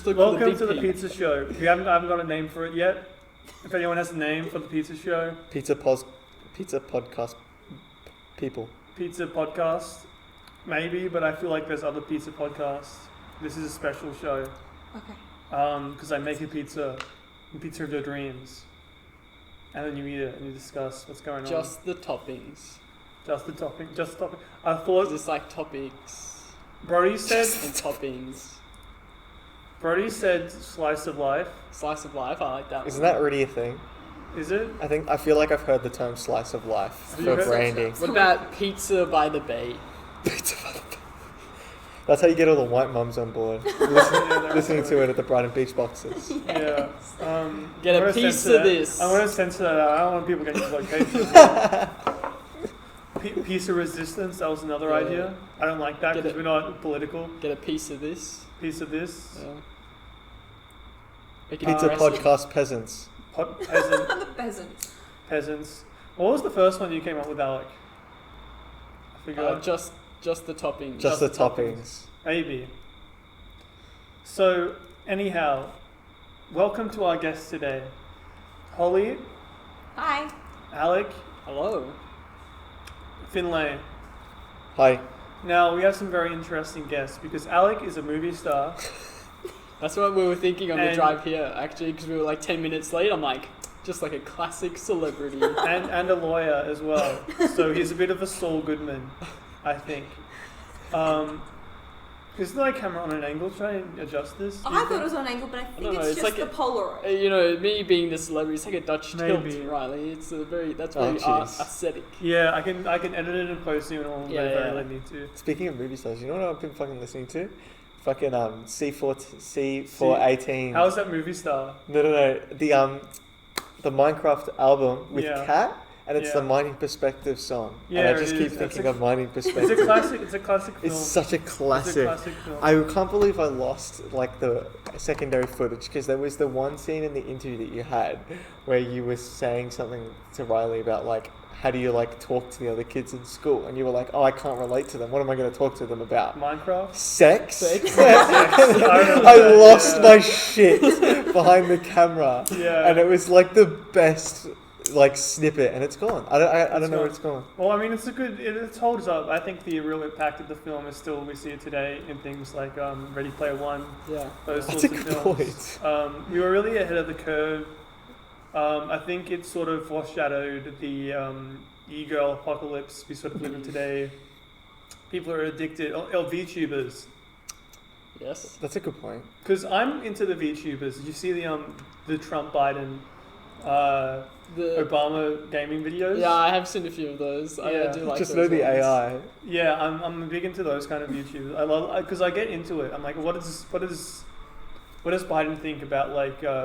just look Welcome for to the pizza show. I haven't got a name for it yet. If anyone has a name for the pizza show. Pizza podcast people. Pizza podcast, maybe, but I feel like there's other pizza podcasts. This is a special show. Okay. Because I make a pizza of your dreams. And then you eat it and you discuss what's going on. Just the toppings. Just the topping. I thought... Just like topics. Brody said... And toppings. Brody said slice of life. Slice of life, I like that. Isn't that already a thing? Is it? I feel like I've heard the term slice of life for branding. What about pizza by the bay? Pizza by the bay. That's how you get all the white mums on board. Listening to it at the Brighton Beach boxes. Yeah. Get a piece of this. I want to censor that out. I don't want people getting his location. Piece of resistance, that was another idea. I don't like that because we're not political. Get a piece of this. Piece of this. Yeah. Pizza podcast peasants. Peasants. Peasants. What was the first one you came up with, Alec? I forgot. Just the toppings. Just the toppings. Maybe. So, anyhow, welcome to our guests today. Holly. Hi. Alec. Hello. Finlay. Hi. Now, we have some very interesting guests because Alec is a movie star. That's what we were thinking on the drive here, actually, because we were like 10 minutes late. I'm like, just like a classic celebrity. and a lawyer as well. So he's a bit of a Saul Goodman, I think. Is the camera on an angle? Try and adjust this. I thought it was on an angle, but I think it's just like the Polaroid. Me being the celebrity, it's like a Dutch tilt, Riley. It's very aesthetic. Yeah, I can edit it and post it all very I need to. Speaking of movie stars, you know what I've been fucking listening to? Fucking C418. How's that movie star? No. The Minecraft album with Cat. And it's the Mining Perspective song. Yeah, and I just keep thinking of Mining Perspective. It's a classic film. It's such a classic. It's a classic film. I can't believe I lost the secondary footage because there was the one scene in the interview that you had where you were saying something to Riley about how do you talk to the other kids in school? And you were like, oh, I can't relate to them. What am I going to talk to them about? Minecraft? Sex? I lost my shit behind the camera. Yeah. And it was the best snippet, and it's gone. I don't know where it's gone. Well, I mean, it holds up. I think the real impact of the film is still we see it today in things like Ready Player One. Yeah, those that's sorts a of good films. point. We were really ahead of the curve. I think it sort of foreshadowed the e-girl apocalypse we sort of live in today. People are addicted. VTubers. Yes, that's a good point. Because I'm into the VTubers. Did you see the Trump Biden? The Obama gaming videos. Yeah, I have seen a few of those. Yeah. I do like just those know the ones. AI. Yeah, I'm big into those kind of YouTubers. I love because I get into it. I'm like, what does Biden think about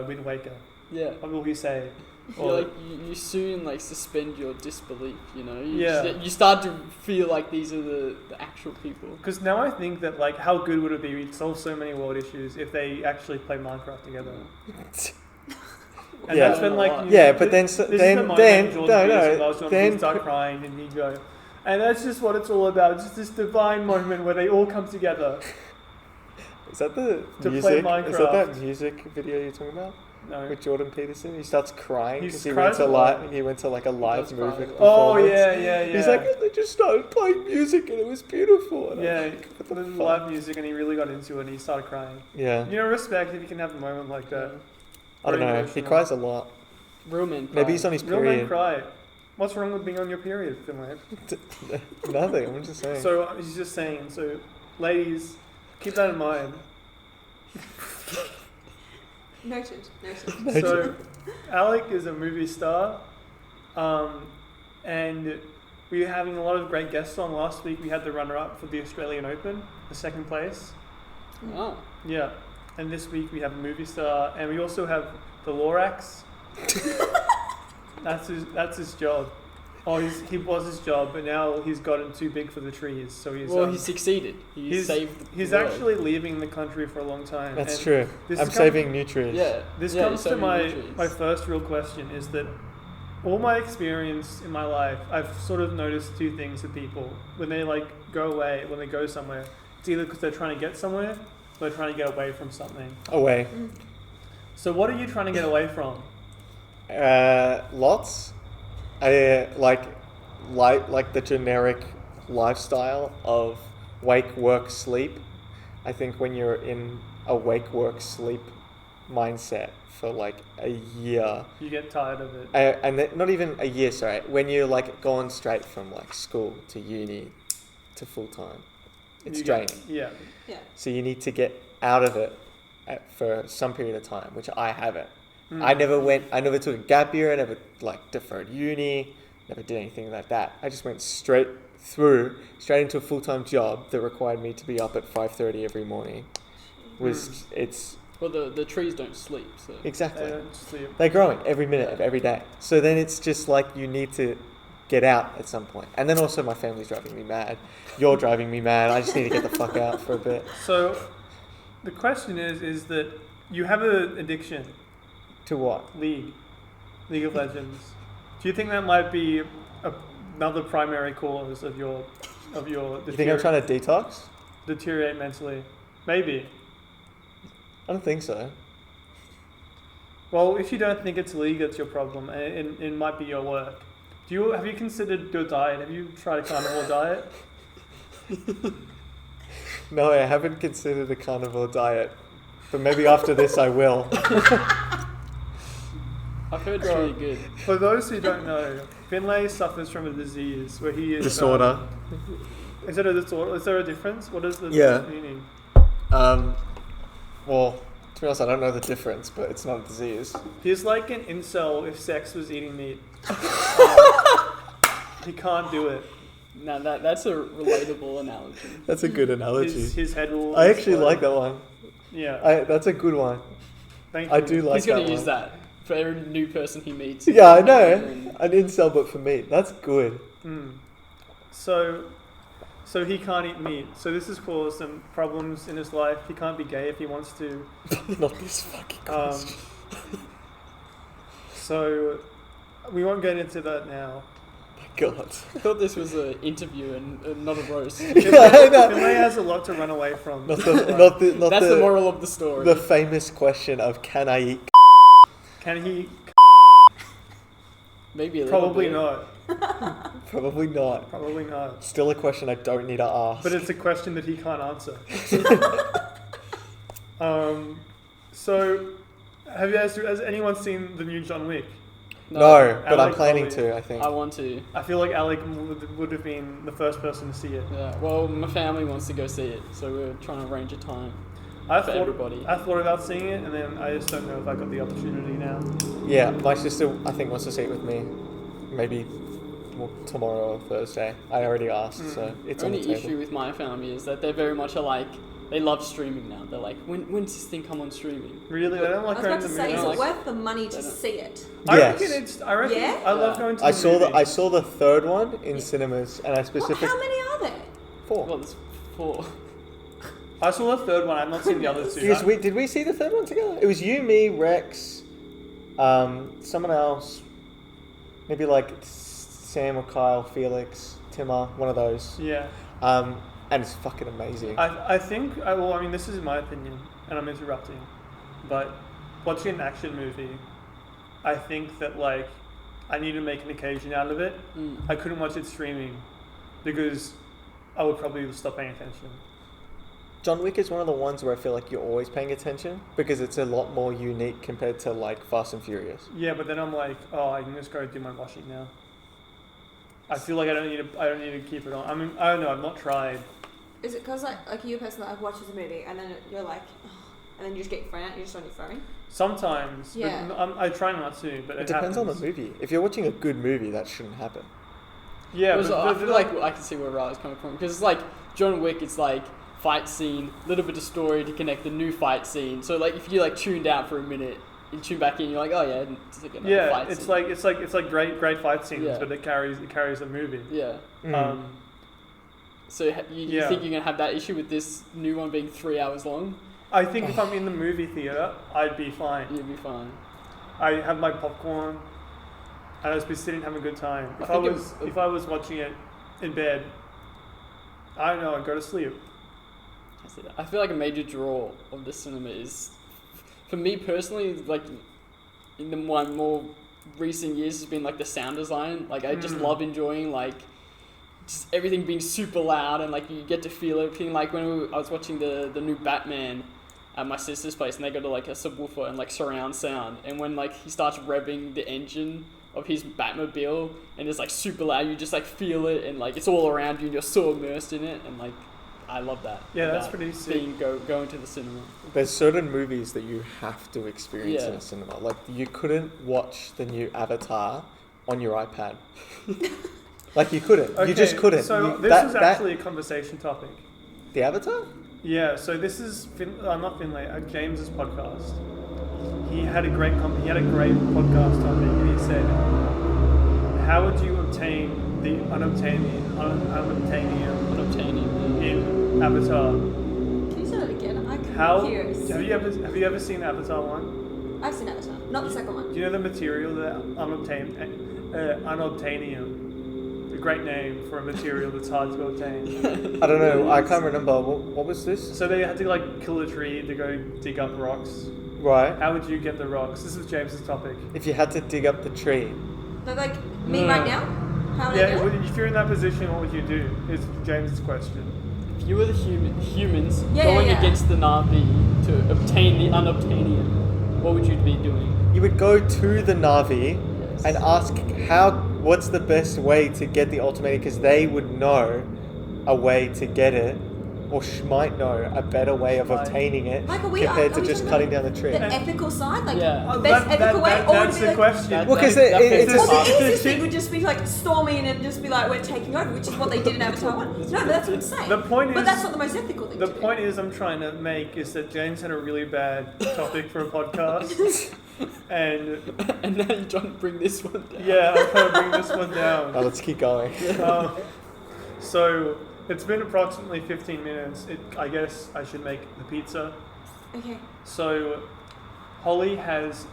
Wind Waker? Yeah. What will he say? Or you soon suspend your disbelief. You You start to feel like these are the actual people. Because now I think that how good would it be to solve so many world issues if they actually play Minecraft together. And that's when but then start crying and you go, and that's just what it's all about. It's just this divine moment where they all come together. Is that the to music? Play Minecraft. Is that music video you're talking about? No. With Jordan Peterson, he starts crying because he went to a live movie. Oh yeah. He's like, they just started playing music and it was beautiful. And live music, and he really got into it and he started crying. Yeah. Respect if you can have a moment like that. I don't know. Emotional. He cries a lot. Real men cry. Maybe he's on his period. Real men cry. What's wrong with being on your period, Finlay? Nothing. I'm just saying. So he's just saying. So, ladies, keep that in mind. Noted. So, Alec is a movie star, and we were having a lot of great guests on. Last week we had the runner-up for the Australian Open, the second place. Oh. Yeah. And this week we have a movie star, and we also have the Lorax. That's his job. Oh, he was his job, but now he's gotten too big for the trees. So he succeeded. He's saved the He's world. Actually leaving the country for a long time. That's true. I'm saving new trees. Yeah. This comes to my first real question is that all my experience in my life, I've sort of noticed two things with people when they go away, when they go somewhere. It's either because they're trying to get somewhere, We're trying to get away from something. Away. So what are you trying to get away from? Lots. I like the generic lifestyle of wake, work, sleep. I think when you're in a wake, work, sleep mindset for like a year, you get tired of it. And not even a year, sorry. When you're like going straight from like school to uni to full time, it's draining. Yeah. So you need to get out of it for some period of time, which I haven't. I never took a gap year. I never like deferred uni. Never did anything like that. I just went straight into a full-time job that required me to be up at 5:30 every morning. Well, the trees don't sleep, so exactly. They don't sleep. They're growing every minute of every day. So then it's just like you need to get out at some point. And then also my family's driving me mad. You're driving me mad. I just need to get the fuck out for a bit. So the question is that you have an addiction. To what? League of Legends. Do you think that might be another primary cause of your You think I'm trying to detox? Deteriorate mentally? Maybe. I don't think so. Well, if you don't think it's League that's your problem, it might be your work. Have you considered your diet? Have you tried a carnivore diet? No, I haven't considered a carnivore diet. But maybe after this I will. I've heard it's really good. For those who don't know, Finlay suffers from a disease where he is... Disorder. Is it a disorder? Is there a difference? What is the meaning? Well, to be honest, I don't know the difference, but it's not a disease. He's like an incel if sex was eating meat. He can't do it. No, that's a relatable analogy. That's a good analogy. His head will... I actually like that one. Yeah. That's a good one. Thank you. I do like that one. He's going to use that for every new person he meets. Yeah, I know. An incel, but for meat. That's good. So he can't eat meat. So this has caused some problems in his life. He can't be gay if he wants to. Not this fucking question. So we won't get into that now. My God. I thought this was an interview and not a roast. Finlay has a lot to run away from. That's the moral of the story. The famous question of can I eat? Can he? Maybe a little Probably bit. not. Probably not. Probably not. Still a question I don't need to ask. But it's a question that he can't answer. So, has anyone seen the new John Wick? No, but Alec I'm planning probably. to, I think. I want to. I feel like Alec would have been the first person to see it. Yeah, well, my family wants to go see it, so we're trying to arrange a time for everybody. I thought about seeing it, and then I just don't know if I got the opportunity now. Yeah, my sister, I think, wants to see it with me. Maybe tomorrow or Thursday. I already asked, so it's on the table. The only issue with my family is that they very much are like, they love streaming now. They're like, when's this thing come on streaming? Really? I don't like going to the movies. movies. Is it worth the money to see it? Yes. I reckon Yeah? I love going to the movies. I saw the third one in cinemas, and I specifically... How many are there? 4. Well, there's 4. I saw the third one. I've not seen the other two. Because did we see the third one together? It was you, me, Rex, someone else, maybe like Sam or Kyle, Felix, Timmer, one of those. Yeah. And it's fucking amazing. I think, this is my opinion, and I'm interrupting, but watching an action movie, I think that, like, I need to make an occasion out of it. I couldn't watch it streaming because I would probably stop paying attention. John Wick is one of the ones where I feel like you're always paying attention because it's a lot more unique compared to, like, Fast and Furious. Yeah, but then I'm like, I can just go do my washing now. I feel like I don't need to keep it on. I mean, I don't know. I've not tried. Is it because like you're a person that watches a movie and then you're like, and then you just get your phone out, you're just on your phone? Sometimes. Yeah. But I try not to, but it depends on the movie. If you're watching a good movie, that shouldn't happen. Yeah, but I feel like I can see where Riley's coming from because it's like John Wick. It's like fight scene, little bit of story to connect the new fight scene. So like if you like tuned out for a minute. You tune back in, you're like, oh yeah, it's like another fight scene. It's like great fight scenes, but it carries a movie. Yeah. So you think you're gonna have that issue with this new one being 3 hours long? I think if I'm in the movie theater, I'd be fine. You'd be fine. I have my popcorn, and I'd just be sitting having a good time. If I was watching it in bed, I don't know, I'd go to sleep. I see that. I feel like a major draw of the cinema is, for me personally, like in the one more recent years has been like the sound design. Like I just love enjoying like just everything being super loud and like you get to feel everything. Like when I was watching the new Batman at my sister's place and they got to like a subwoofer and like surround sound, and when like he starts revving the engine of his Batmobile and it's like super loud, you just like feel it and like it's all around you and you're so immersed in it, and like I love that. Yeah, that's pretty sick. Going to the cinema. There's certain movies that you have to experience in Yeah. a cinema. Like you couldn't watch the new Avatar on your iPad. Like you couldn't. Okay, You just couldn't. So You- this that- is that- actually a conversation topic. the Avatar. Yeah, so this is not Finlay, James's podcast. He had a great podcast topic, and he said, "How would you obtain the unobtainium in Avatar? Can you say that again? I can't How hear. have you ever seen Avatar 1? I've seen Avatar, not the second Do one. you know the material that unobtainium? A great name for a material that's hard to obtain. I don't know. I can't remember. What was this? So they had to like kill a tree to go dig up rocks. Right. How would you get the rocks? This is James's topic. If you had to dig up the tree. But like me right now, how would I Yeah, do it? if you're in that position, what would you do? Is James's question. If you were the humans Yeah, going yeah. against the Na'vi to obtain the unobtainium, what would you be doing? You would go to the Na'vi and ask what's the best way to get the ultimatum, because they would know a way to get it, or might know a better way of Might. obtaining it Like, are we compared to talking just about cutting down the tree. The ethical side, like Yeah. the best ethical way, or would That's it be the like, question. Well, 'cause That it's fits a- well, the hard. easiest thing would just be like storming and just be like, we're taking over, which is what they did in Avatar 1. No, but that's what I'm saying. The point but is- that's not the most ethical thing The to do. point is I'm trying to make is that James had a really bad topic for a podcast, and And now you're trying to bring this one down. yeah, I'm trying to bring this one down. Now let's keep going. So it's been approximately 15 minutes. I guess I should make the pizza. Okay. So Holly has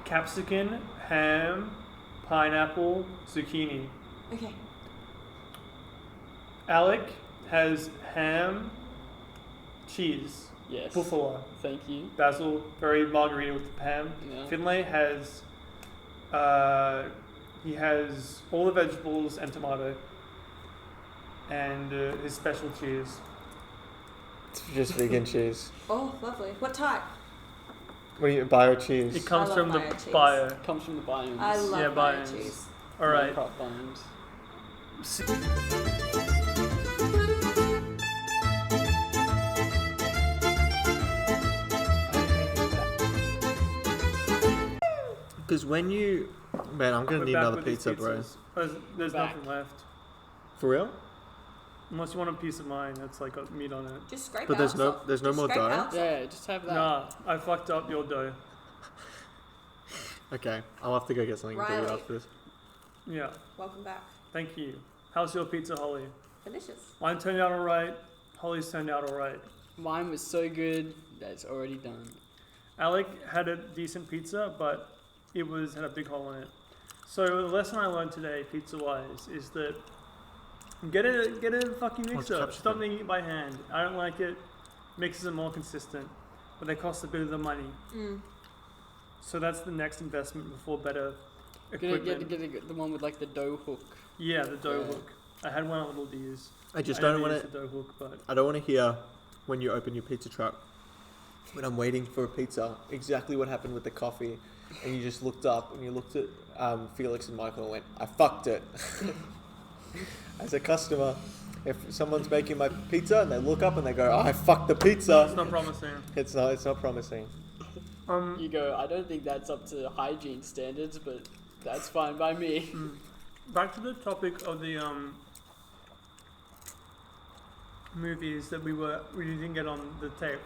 capsicum, ham, pineapple, zucchini. Okay. Alec has ham, cheese, Yes. buffalo, Thank you. basil, very margarita with the ham. Yeah. Finlay has he has all the vegetables and tomato, and his special cheese. It's just vegan cheese. Oh, lovely. What type? What do you bio cheese? It comes love from the bio cheese. bio. Comes from the biomes. I love Yeah, bio biomes. cheese. All right. Crop biomes. Because when you... Man, I'm going We're to need back another with these pizza, bro. pizzas. There's Back. nothing left. For real? Unless you want a piece of mine that's like got meat on it. Just scrape But out. there's no- salt. there's no Just more scrape dough? out salt. Yeah, just have that. Nah, I fucked up your dough. Okay, I'll have to go get something to eat Riley. after this. Yeah, Welcome back. thank you. How's your pizza, Holly? Delicious. Mine turned out alright. Holly's turned out alright. Mine was so good that it's already done. Alec had a decent pizza, but it had a big hole in it. So the lesson I learned today, pizza-wise, is that get a fucking What's mixer. capsicum? Stop making it by hand. I don't like it. Mixers are more consistent, but they cost a bit of the money. Mm. So that's the next investment before better Gonna equipment. get the one with like the dough hook. Yeah, the dough Yeah. hook. I had one at Little D's. I just I don't never want used to... the dough hook, but I don't want to hear when you open your pizza truck, when I'm waiting for a pizza, exactly what happened with the coffee, and you just looked up and you looked at Felix and Michael and went, I fucked it. As a customer, if someone's making my pizza and they look up and they go, oh, I fucked the pizza, it's not promising. it's not promising. You go, I don't think that's up to hygiene standards, but that's fine by me. Back to the topic of the movies that we didn't get on the tape.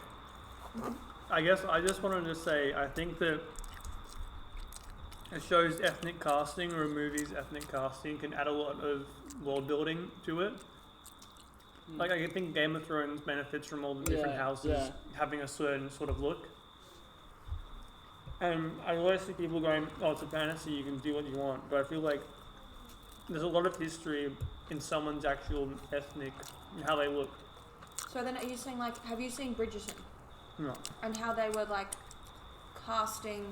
I guess I just wanted to say I think that a show's ethnic casting or a movie's ethnic casting can add a lot of world building to it. Like I think Game of Thrones benefits from all the different Yeah, houses yeah. having a certain sort of look. And I always see people going, "Oh, it's a fantasy. You can do what you want." But I feel like there's a lot of history in someone's actual ethnic, how they look. So then, are you saying like, have you seen Bridgerton? No. And how they were like casting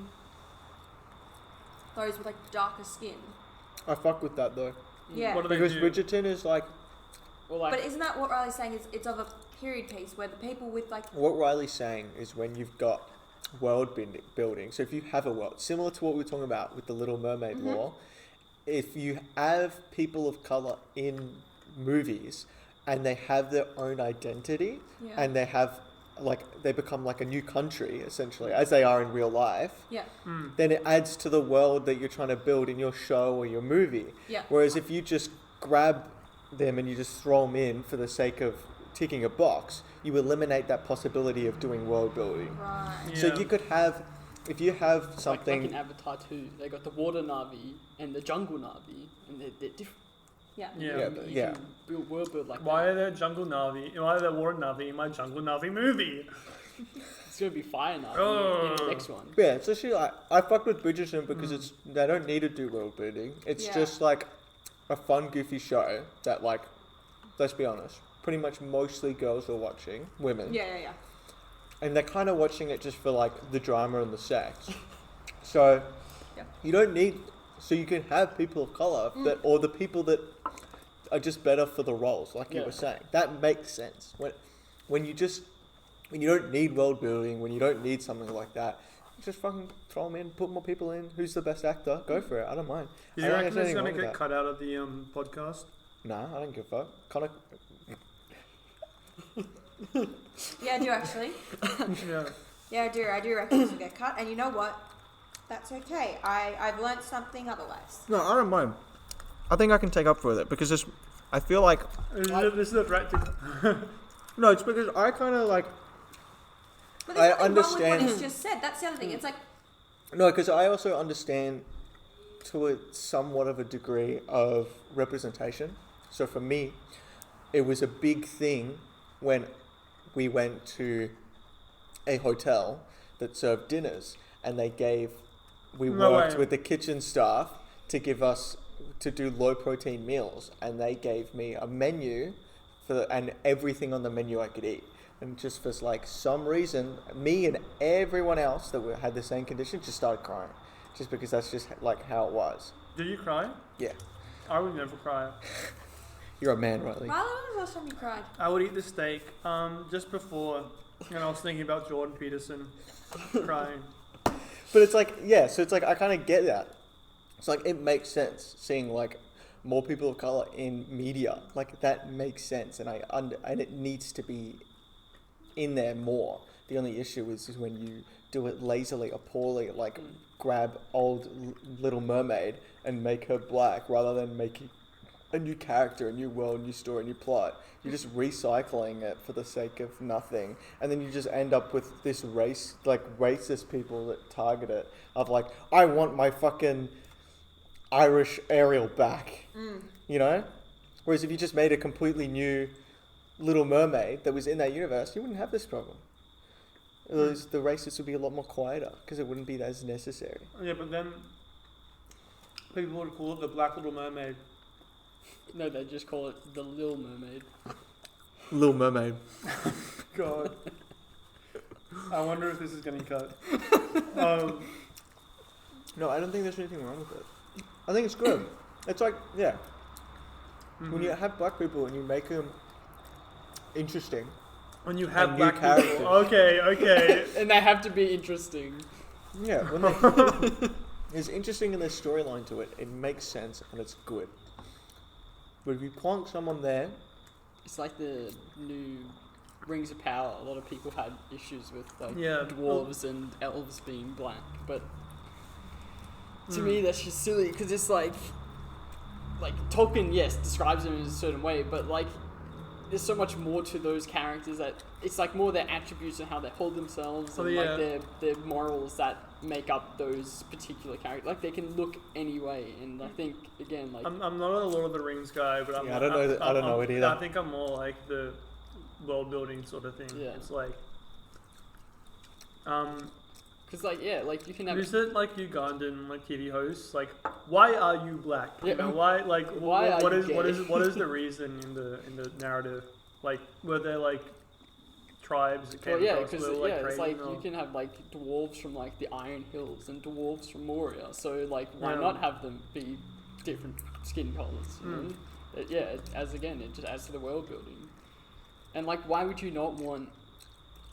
those with like darker skin. I fuck with that though. Yeah. What do they Because do? Bridgerton is like Well, like But isn't that what Riley's saying? Is it's of a period piece where the people with like what Riley's saying is when you've got world building. So if you have a world similar to what we were talking about with the Little Mermaid lore, if you have people of color in movies and they have their own identity and they have like they become like a new country essentially as they are in real life, then it adds to the world that you're trying to build in your show or your movie. Whereas if you just grab them and you just throw them in for the sake of ticking a box, you eliminate that possibility of doing world building. Right. So you could have, if you have something like in Avatar 2, they got the water Na'vi and the jungle Na'vi, and they're different. Yeah. You can build world build like Why that. are there jungle Na'vi? Why are there water Na'vi in my jungle Na'vi movie? It's gonna be fire Na'vi in the next one. Yeah, it's actually like I fucked with Bridgerton because it's they don't need to do world building. It's just like a fun, goofy show that like, let's be honest, pretty much mostly girls are watching, women. Yeah. And they're kind of watching it just for like the drama and the sex. So you don't need, so you can have people of color that, or the people that are just better for the roles, like you were saying. That makes sense. When you don't need world building, when you don't need something like that, just fucking throw them in, put more people in. Who's the best actor? Go for it. I don't mind. Do you reckon it's going to get cut out of the podcast? Nah, I don't give a fuck. Kinda, Yeah, I do actually. Yeah. Yeah, I do reckon this will get cut. And you know what? That's okay. I've learnt something otherwise. no, I don't mind. I think I can take up for it because I feel like This is a threat to... no, it's because I kind of like But there's I nothing wrong with understand. what he's just said. That's the other thing. It's like No, because I also understand to a somewhat of a degree of representation. So for me, it was a big thing when we went to a hotel that served dinners and we worked with the kitchen staff to do low protein meals, and they gave me a menu and everything on the menu I could eat. And just for like some reason, me and everyone else that had the same condition just started crying, just because that's just like how it was. Did you cry? Yeah, I would never cry. you're a man, Riley. Riley, when was the last time you cried? I would eat the steak just before, and I was thinking about Jordan Peterson crying. But it's like, so it's like I kind of get that. It's like it makes sense seeing like more people of color in media. Like that makes sense, and and it needs to be in there more. The only issue is when you do it lazily or poorly, like grab old Little Mermaid and make her black rather than making a new character, a new world, new story, new plot. You're just recycling it for the sake of nothing, and then you just end up with this racist people that target it of like, I want my fucking Irish Ariel back, you know? Whereas if you just made a completely new Little Mermaid that was in that universe, you wouldn't have this problem. The racists would be a lot more quieter because it wouldn't be as necessary. Yeah, but then people would call it the Black Little Mermaid. No, they just call it the Little Mermaid. Little Mermaid. God. I wonder if this is getting cut. No, I don't think there's anything wrong with it. I think it's good. It's like, when you have black people and you make them interesting. When you have And black new characters. people. Okay. And they have to be interesting. Yeah, when it's interesting in their storyline to it, it makes sense and it's good. But if you plonk someone there, It's like the new Rings of Power. A lot of people had issues with like Yeah. dwarves and elves being black, but to me that's just silly because it's like Tolkien, yes, describes them in a certain way, but like there's so much more to those characters that it's like more their attributes and how they hold themselves and like their morals that make up those particular characters. Like they can look any way, and I think again like I'm not a Lord of the Rings guy, but I don't know it either. I think I'm more like the world building sort of thing. Yeah. It's like because like you can have who's it like Ugandan like TV hosts? Like, why are you black? You know, why like Why are what you is what gay? is what is the reason in the narrative? Like, were there like tribes that came Well, yeah, across because were like it's crazy. like you can have like dwarves from like the Iron Hills and dwarves from Moria. So like, why not have them be different skin colors? You know? It just adds to the world building. And like, why would you not want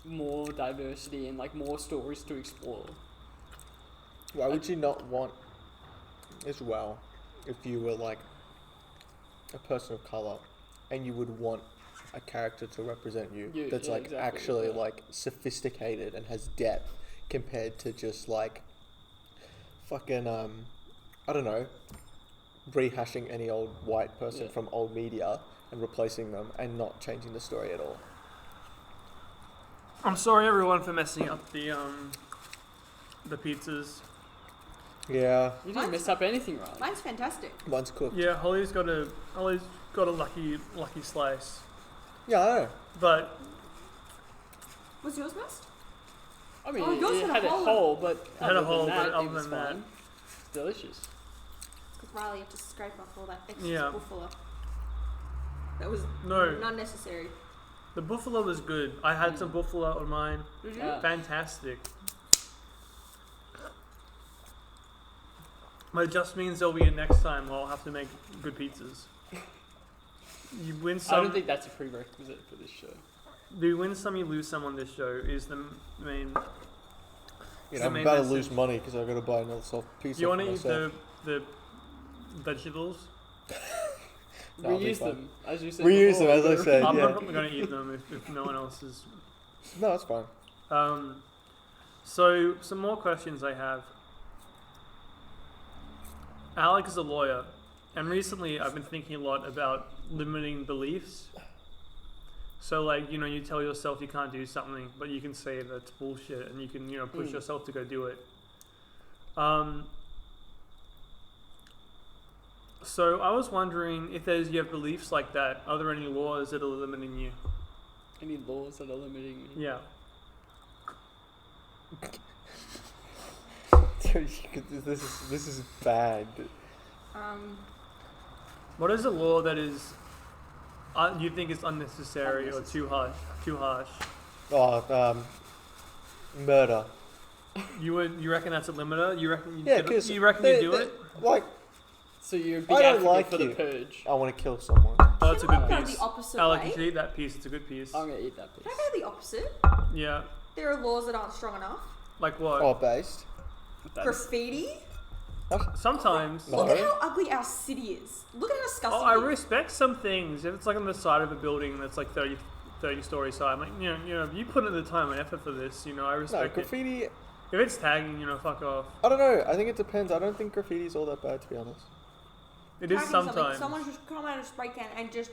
more diversity and like more stories to explore? Why would you not want as well if you were like a person of color and you would want a character to represent you that's like exactly, actually like sophisticated and has depth compared to just like fucking I don't know, rehashing any old white person from old media and replacing them and not changing the story at all. I'm sorry everyone for messing up the pizzas. Yeah. You didn't mess up anything, right? Mine's fantastic. Mine's cooked. Yeah, Holly's got a lucky slice. Yeah, I know. But Was yours messed? I mean, yours it had a hole, but other than that, it's delicious. Because Riley had to scrape off all that extra buffalo. That was not necessary. The buffalo was good. I had some buffalo on mine. Yeah. Fantastic. But it just means there'll be a next time where I'll have to make good pizzas. You win some. I don't think that's a prerequisite for this show. You win some, you lose some on this show is the main. You know, I'm about to lose money because I've got to buy another soft pizza. You want to eat the vegetables? Reuse them, as you said. Reuse them, as I said. I'm yeah. not going to eat them if no one else is. No, that's fine. So some more questions I have. Alex is a lawyer, and recently I've been thinking a lot about limiting beliefs. So, like, you know, you tell yourself you can't do something, but you can say that's bullshit, and you can, you know, push yourself to go do it. So I was wondering if you have beliefs like that, are there any laws that are limiting you? Any laws that are limiting me? Yeah. This is bad. What is a law that is you think is unnecessary or too harsh? Oh, murder. You reckon that's a limiter? You reckon you do it? Like, so you're a big I don't advocate like for you. the purge. I want to kill someone. Oh, that's a good Go piece. the opposite Alec, way. you should eat that piece. It's a good piece. I'm gonna eat that piece. Can I go the opposite? Yeah. There are laws that aren't strong enough. Like what? Oh, based. Graffiti. Sometimes. No. Look at how ugly our city is. Look at how disgusting. Oh, I it is. respect some things. If it's like on the side of a building that's like 30 stories high, I'm like, you know, if you put in the time and effort for this, you know, I No, respect it. graffiti. If it's tagging, you know, fuck off. I don't know. I think it depends. I don't think graffiti's all that bad, to be honest. It is Tagging something, sometimes. someone just come out of spray can and just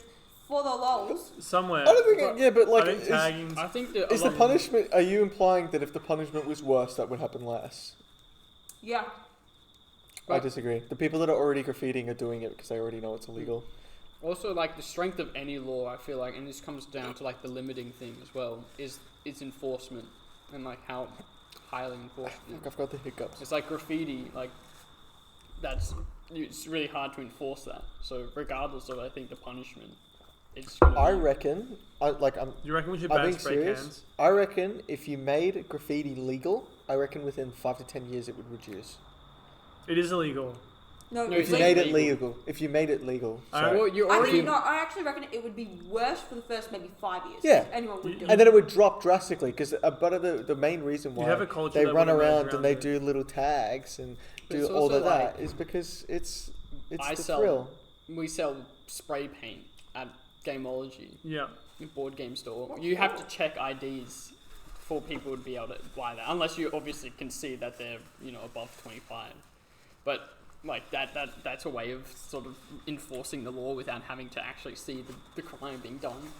for the lols. Somewhere. I don't think. But like, I think tagging. I think that is the punishment? Are you implying that if the punishment was worse, that would happen less? Yeah. I disagree. The people that are already graffitiing are doing it because they already know it's illegal. Also, like, the strength of any law, I feel like, and this comes down to like the limiting thing as well, is its enforcement and like how highly enforced it is. Look, I've got the hiccups. It's like graffiti, like it's really hard to enforce that. So regardless of, I think, the punishment, it's gonna I be, reckon. You reckon we should I'm ban being spray serious. cans? I reckon if you made graffiti legal, I reckon within 5 to 10 years it would reduce. It is illegal. No, No, If it's you like made it legal. legal. If you made it legal. Alright. Well, you're I already think, no, I actually reckon it would be worse for the first maybe 5 years. Yeah. If anyone would do And it. then it would drop drastically because the main reason why have a culture they that run would emerge around around and they it. do little tags and But do it's all also of that like- is because it's I the sell- thrill. we sell spray paint at Gameology, Yeah. a board game store. You have to check IDs for people to be able to buy that, unless you obviously can see that they're, you know, above 25. But like that's a way of sort of enforcing the law without having to actually see the crime being done.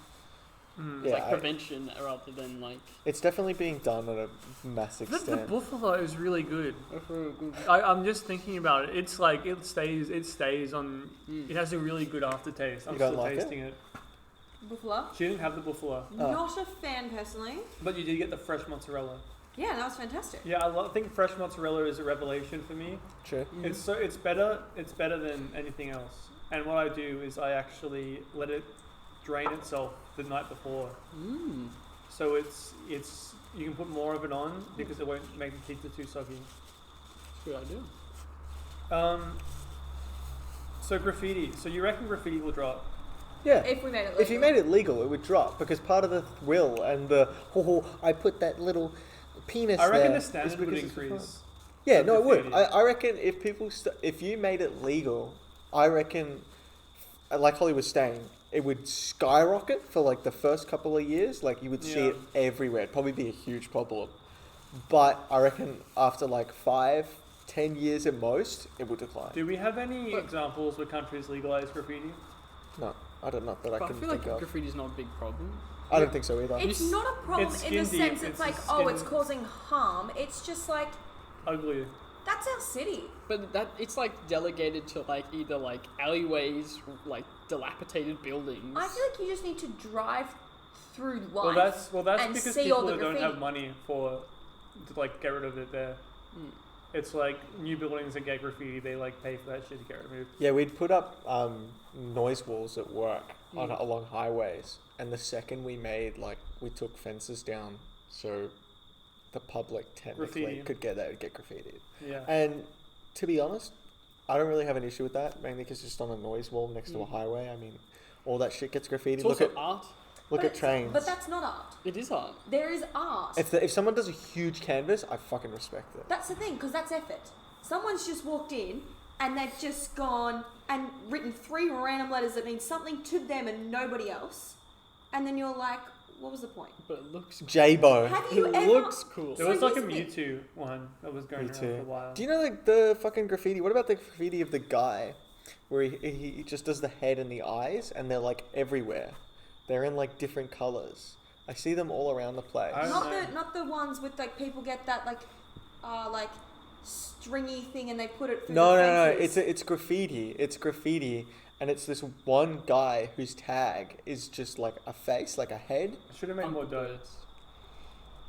It's Yeah, like prevention rather than like. It's definitely being done at a massive The extent. buffalo is really good. I'm just thinking about it. It's like it stays on. It has a really good aftertaste. I'm You don't still like it? tasting it. Buffalo. She didn't have the buffalo, Not a fan personally. but you did get the fresh mozzarella. Yeah, that was fantastic. Yeah, I think fresh mozzarella is a revelation for me. True. It's better than anything else. And what I do is I actually let it drain itself the night before. so it's you can put more of it on because it won't make the pizza too soggy. Good idea. So graffiti. So you reckon graffiti will drop? Yeah. If we made it legal. If you made it legal, it would drop because part of the thrill and the I put that little penis. I reckon there the standard would because it's fun. increase. Yeah, no, it would. graffiti. I reckon if people if you made it legal, I reckon, like Holly was saying, it would skyrocket for like the first couple of years. Like you would see it everywhere. It'd probably be a huge problem. But I reckon after like 5-10 years at most, it will decline. Do we have any examples where countries legalize graffiti? No, I don't know that I But I can feel think like of. graffiti's not a big problem. I don't think so either. It's not a problem It's in the skin sense deep, it's it's like, a oh, it's skin- causing harm. It's just like, Ugly. that's our city. But that it's like delegated to like either like alleyways, or, like dilapidated buildings. I feel like you just need to drive through life. Well, that's and because see all people the that don't have graffiti. money to like get rid of it there. It's like new buildings that get graffiti, they like pay for that shit to get removed. Yeah, we'd put up noise walls at work along highways, and the second we took fences down so the public technically Graffiti. could get graffitied. Yeah. And to be honest, I don't really have an issue with that, mainly because it's just on a noise wall next to a highway. I mean, all that shit gets graffitied. It's also art. Look at trains. But that's not art. It is art. There is art. If someone does a huge canvas, I fucking respect it. That's the thing, because that's effort. Someone's just walked in and they've just gone and written 3 random letters that mean something to them and nobody else. And then you're like, what was the point? But it looks J-Bo. Have you it ever... looks cool. There was like a here's the thing. Mewtwo one that was going around for a while. Do you know like the fucking graffiti? What about the graffiti of the guy where he just does the head and the eyes and they're like everywhere? They're in like different colors. I see them all around the place. Not the ones with like people get that like stringy thing and they put it through No. the fences. It's graffiti. It's graffiti, and it's this one guy whose tag is just like a face, like a head. I should have made more dough.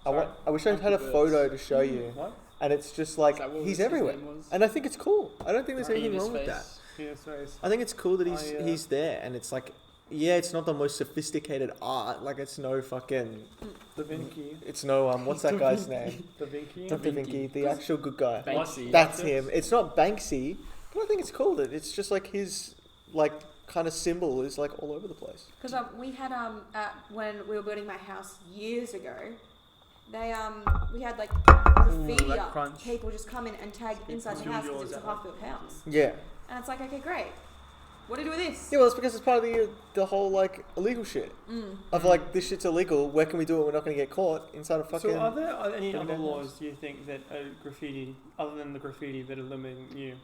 I wish I had a photo to show you. What? And it's just like Is that what he's his everywhere, name was? and I think it's cool. I don't think there's anything Penis wrong with face. that. Penis face. I think it's cool that I, he's there, and it's like, yeah, it's not the most sophisticated art. Like it's no fucking, Da Vinci. it's no what's that guy's name? Da Vinci. Not Da Vinci, the actual good guy. Banksy. That's him. It's not Banksy, but I think it's cool that it's just like his like kind of symbol is like all over the place. Because we had when we were building my house years ago, we had like graffiti that up. crunch. People just come in and tag inside the house because it's a half-built house, Yeah. and it's like, okay, great. What do you do with this? Yeah, well, it's because it's part of the whole like illegal shit of like this shit's illegal. Where can we do it? We're not going to get caught inside a fucking. So are there any Building other house. laws do you think that are graffiti, other than the graffiti, that are limiting you?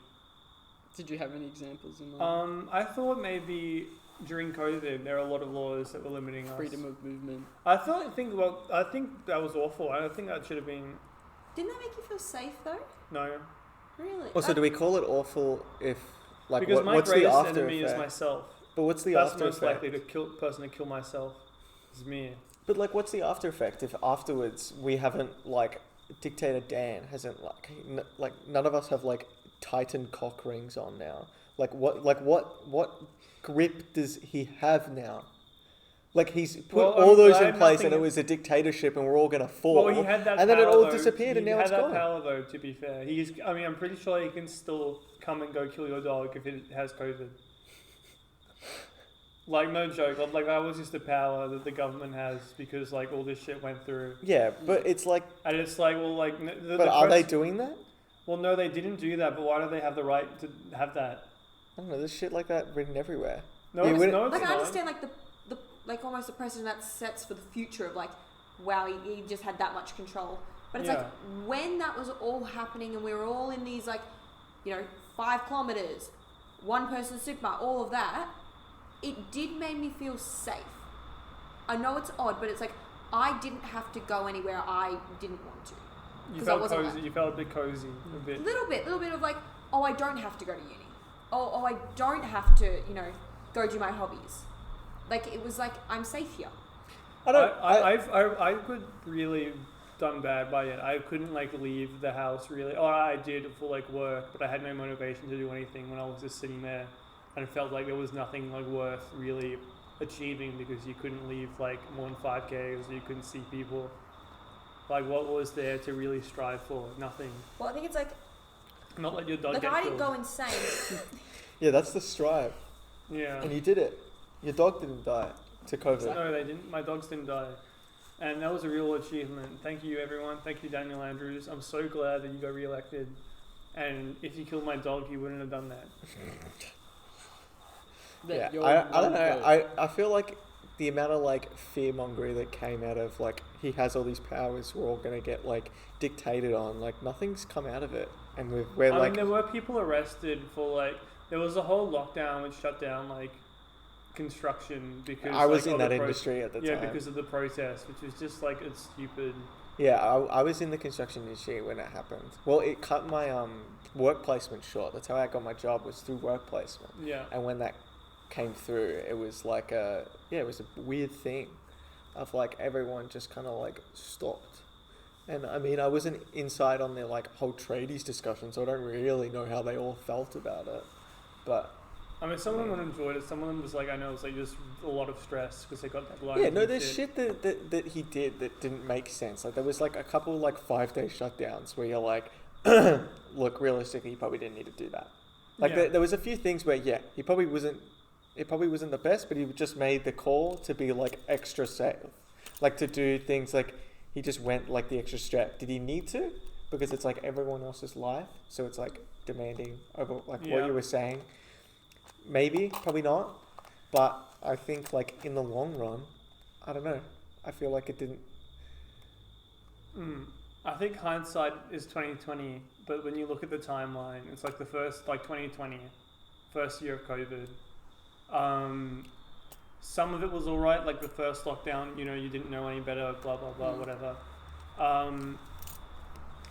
Did you have any examples in mind? I thought maybe during COVID there are a lot of laws that were limiting us. Freedom of movement. I think that was awful. I don't think that should have been. Didn't that make you feel safe though? No. Really? Also, do we call it awful if like Because my what's the greatest after enemy effect? is myself. But what's the That's after most effect? likely to person to kill myself. Is me. But like, what's the after effect if afterwards we haven't like Dictator Dan hasn't like none of us have like Titan cock rings on now. What grip does he have now? Like he's put all those in place, and it was a dictatorship, and we're all gonna fall. Well, he had that. and power, then it all though. disappeared, and He now it's had gone. that power, though. To be fair, I'm pretty sure he can still come and go kill your dog if it has COVID. Like no joke. Like that was just the power that the government has because like all this shit went through. Yeah, but it's like. And it's like, well, like. But are they doing that? Well, no, they didn't do that. But why do they have the right to have that? I don't know. There's shit like that written everywhere. No, Yeah, it's when- not. Like I understand like the like almost the precedent that sets for the future of like, wow, he just had that much control. But it's like when that was all happening and we were all in these like, 5 kilometers, one person supermarket, all of that, it did make me feel safe. I know it's odd, but it's like I didn't have to go anywhere I didn't want to. You 'Cause I felt wasn't cozy. like- You felt a bit cozy, a bit. Little bit of like, oh, I don't have to go to uni. Oh, I don't have to, go do my hobbies. Like it was like I'm safe here. I could really done bad by it. I couldn't like leave the house really. Oh, I did for like work, but I had no motivation to do anything when I was just sitting there, and it felt like there was nothing like worth really achieving because you couldn't leave like more than 5Ks, or you couldn't see people? Like, what was there to really strive for? Nothing. Well, I think it's like Not let your dog get I killed. didn't go insane. Yeah, that's the strive. Yeah. And you did it. Your dog didn't die to COVID. No, they didn't. My dogs didn't die. And that was a real achievement. Thank you, everyone. Thank you, Daniel Andrews. I'm so glad that you got re-elected. And if you killed my dog, you wouldn't have done that. Yeah, I don't know. I feel like the amount of like fear-mongering that came out of like he has all these powers, we're all gonna get like dictated on. Like nothing's come out of it, and we're I like. mean, there were people arrested for like there was a whole lockdown which shut down like construction because I was like, in that industry at the time. Yeah, because of the protest, which was just like it's stupid. Yeah, I was in the construction industry when it happened. Well, it cut my work placement short. That's how I got my job, was through work placement. Yeah. And when that came through, it was like it was a weird thing of like everyone just kind of like stopped. And I mean, I wasn't inside on their like whole tradies discussion, so I don't really know how they all felt about it. But I mean, some of them enjoyed it. Some of them was like, I know it's like just a lot of stress because they got deadlines. yeah, no, and there's shit that he did that didn't make sense. Like there was like a couple like 5-day shutdowns where you're like, look, realistically, you probably didn't need to do that. Like Yeah. there was a few things where it probably wasn't the best, but he just made the call to be like extra safe, like to do things like he just went like the extra step. Did he need to? Because it's like everyone else's life, so it's like demanding over like what you were saying. Maybe, probably not, but I think like in the long run, I don't know. I feel like it didn't. I think hindsight is 2020, but when you look at the timeline, it's like the first 2020, first year of COVID. Some of it was alright, like the first lockdown, you didn't know any better, blah blah blah, whatever.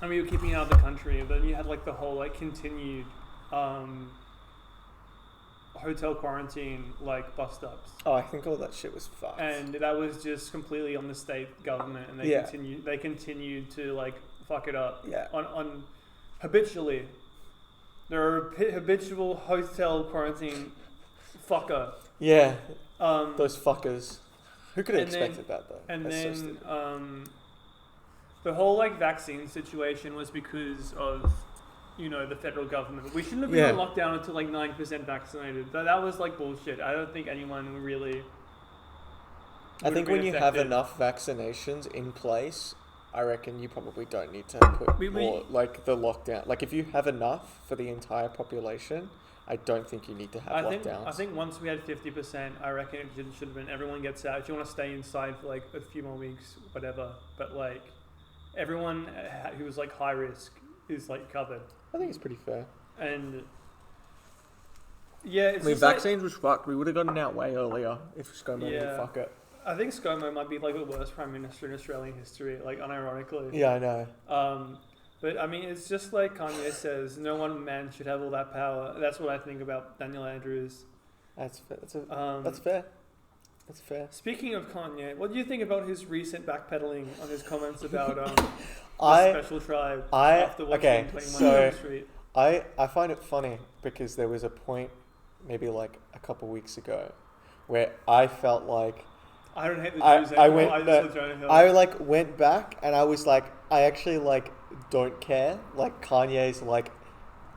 And we were keeping out of the country, but then you had like the whole like continued hotel quarantine, like bust ups. Oh, I think all that shit was fucked. And that was just completely on the state government, and they continued to like fuck it up. Yeah. On habitually, there are habitual hotel quarantine fucker. Yeah. Those Those fuckers. Who could have and then- expected that though? And That's so then stupid. the whole like vaccine situation was because of the federal government. We shouldn't have been on lockdown until like 9% vaccinated. That was like bullshit. I don't think anyone really. I think when you have enough vaccinations in place, I reckon you probably don't need to put more like the lockdown. Like if you have enough for the entire population, I don't think you need to have lockdowns. I think once we had 50%, I reckon it should have been everyone gets out. If you want to stay inside for like a few more weeks, whatever. But like everyone who was like high risk is like covered. I think it's pretty fair. And yeah, it's vaccines was fucked. We would have gotten out way earlier if ScoMo didn't fuck it. I think ScoMo might be like the worst prime minister in Australian history, like unironically. Yeah, I know. But I mean, it's just like Kanye says, no one man should have all that power. That's what I think about Daniel Andrews. That's fair. That's fair. That's fair. Speaking of Kanye, what do you think about his recent backpedaling on his comments about the special tribe after watching 21 Jump Street? I find it funny because there was a point, maybe like a couple weeks ago, where I felt like I don't hate the Jews anymore. I like went back and I was like, I actually like don't care. Like Kanye's like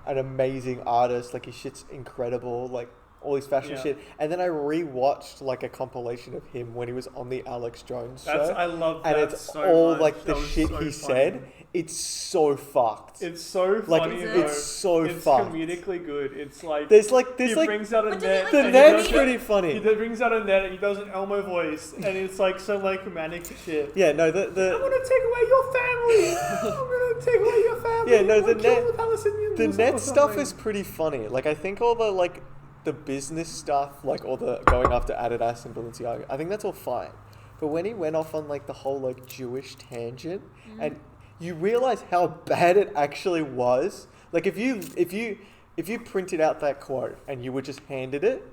an amazing artist. Like his shit's incredible. Like all his fashion shit. And then I rewatched like a compilation of him when he was on the Alex Jones show. I love that. And it's so all much. like the That was shit so he funny. said. It's so fucked. It's so Like funny. it's so it's fucked. comedically good. It's like He he brings out a But net. did he, the like, net's he pretty He funny. brings out a net and he does an Elmo voice, and it's like some like manic shit. Yeah, no, I'm gonna take away your family. I'm gonna take away your family. Yeah, no, I'm the gonna kill net- the Palestinians the or net stuff something. is pretty funny. Like I think all the like the business stuff, like all the going after Adidas and Balenciaga, I think that's all fine. But when he went off on like the whole like Jewish tangent, and you realize how bad it actually was. Like if you printed out that quote and you were just handed it,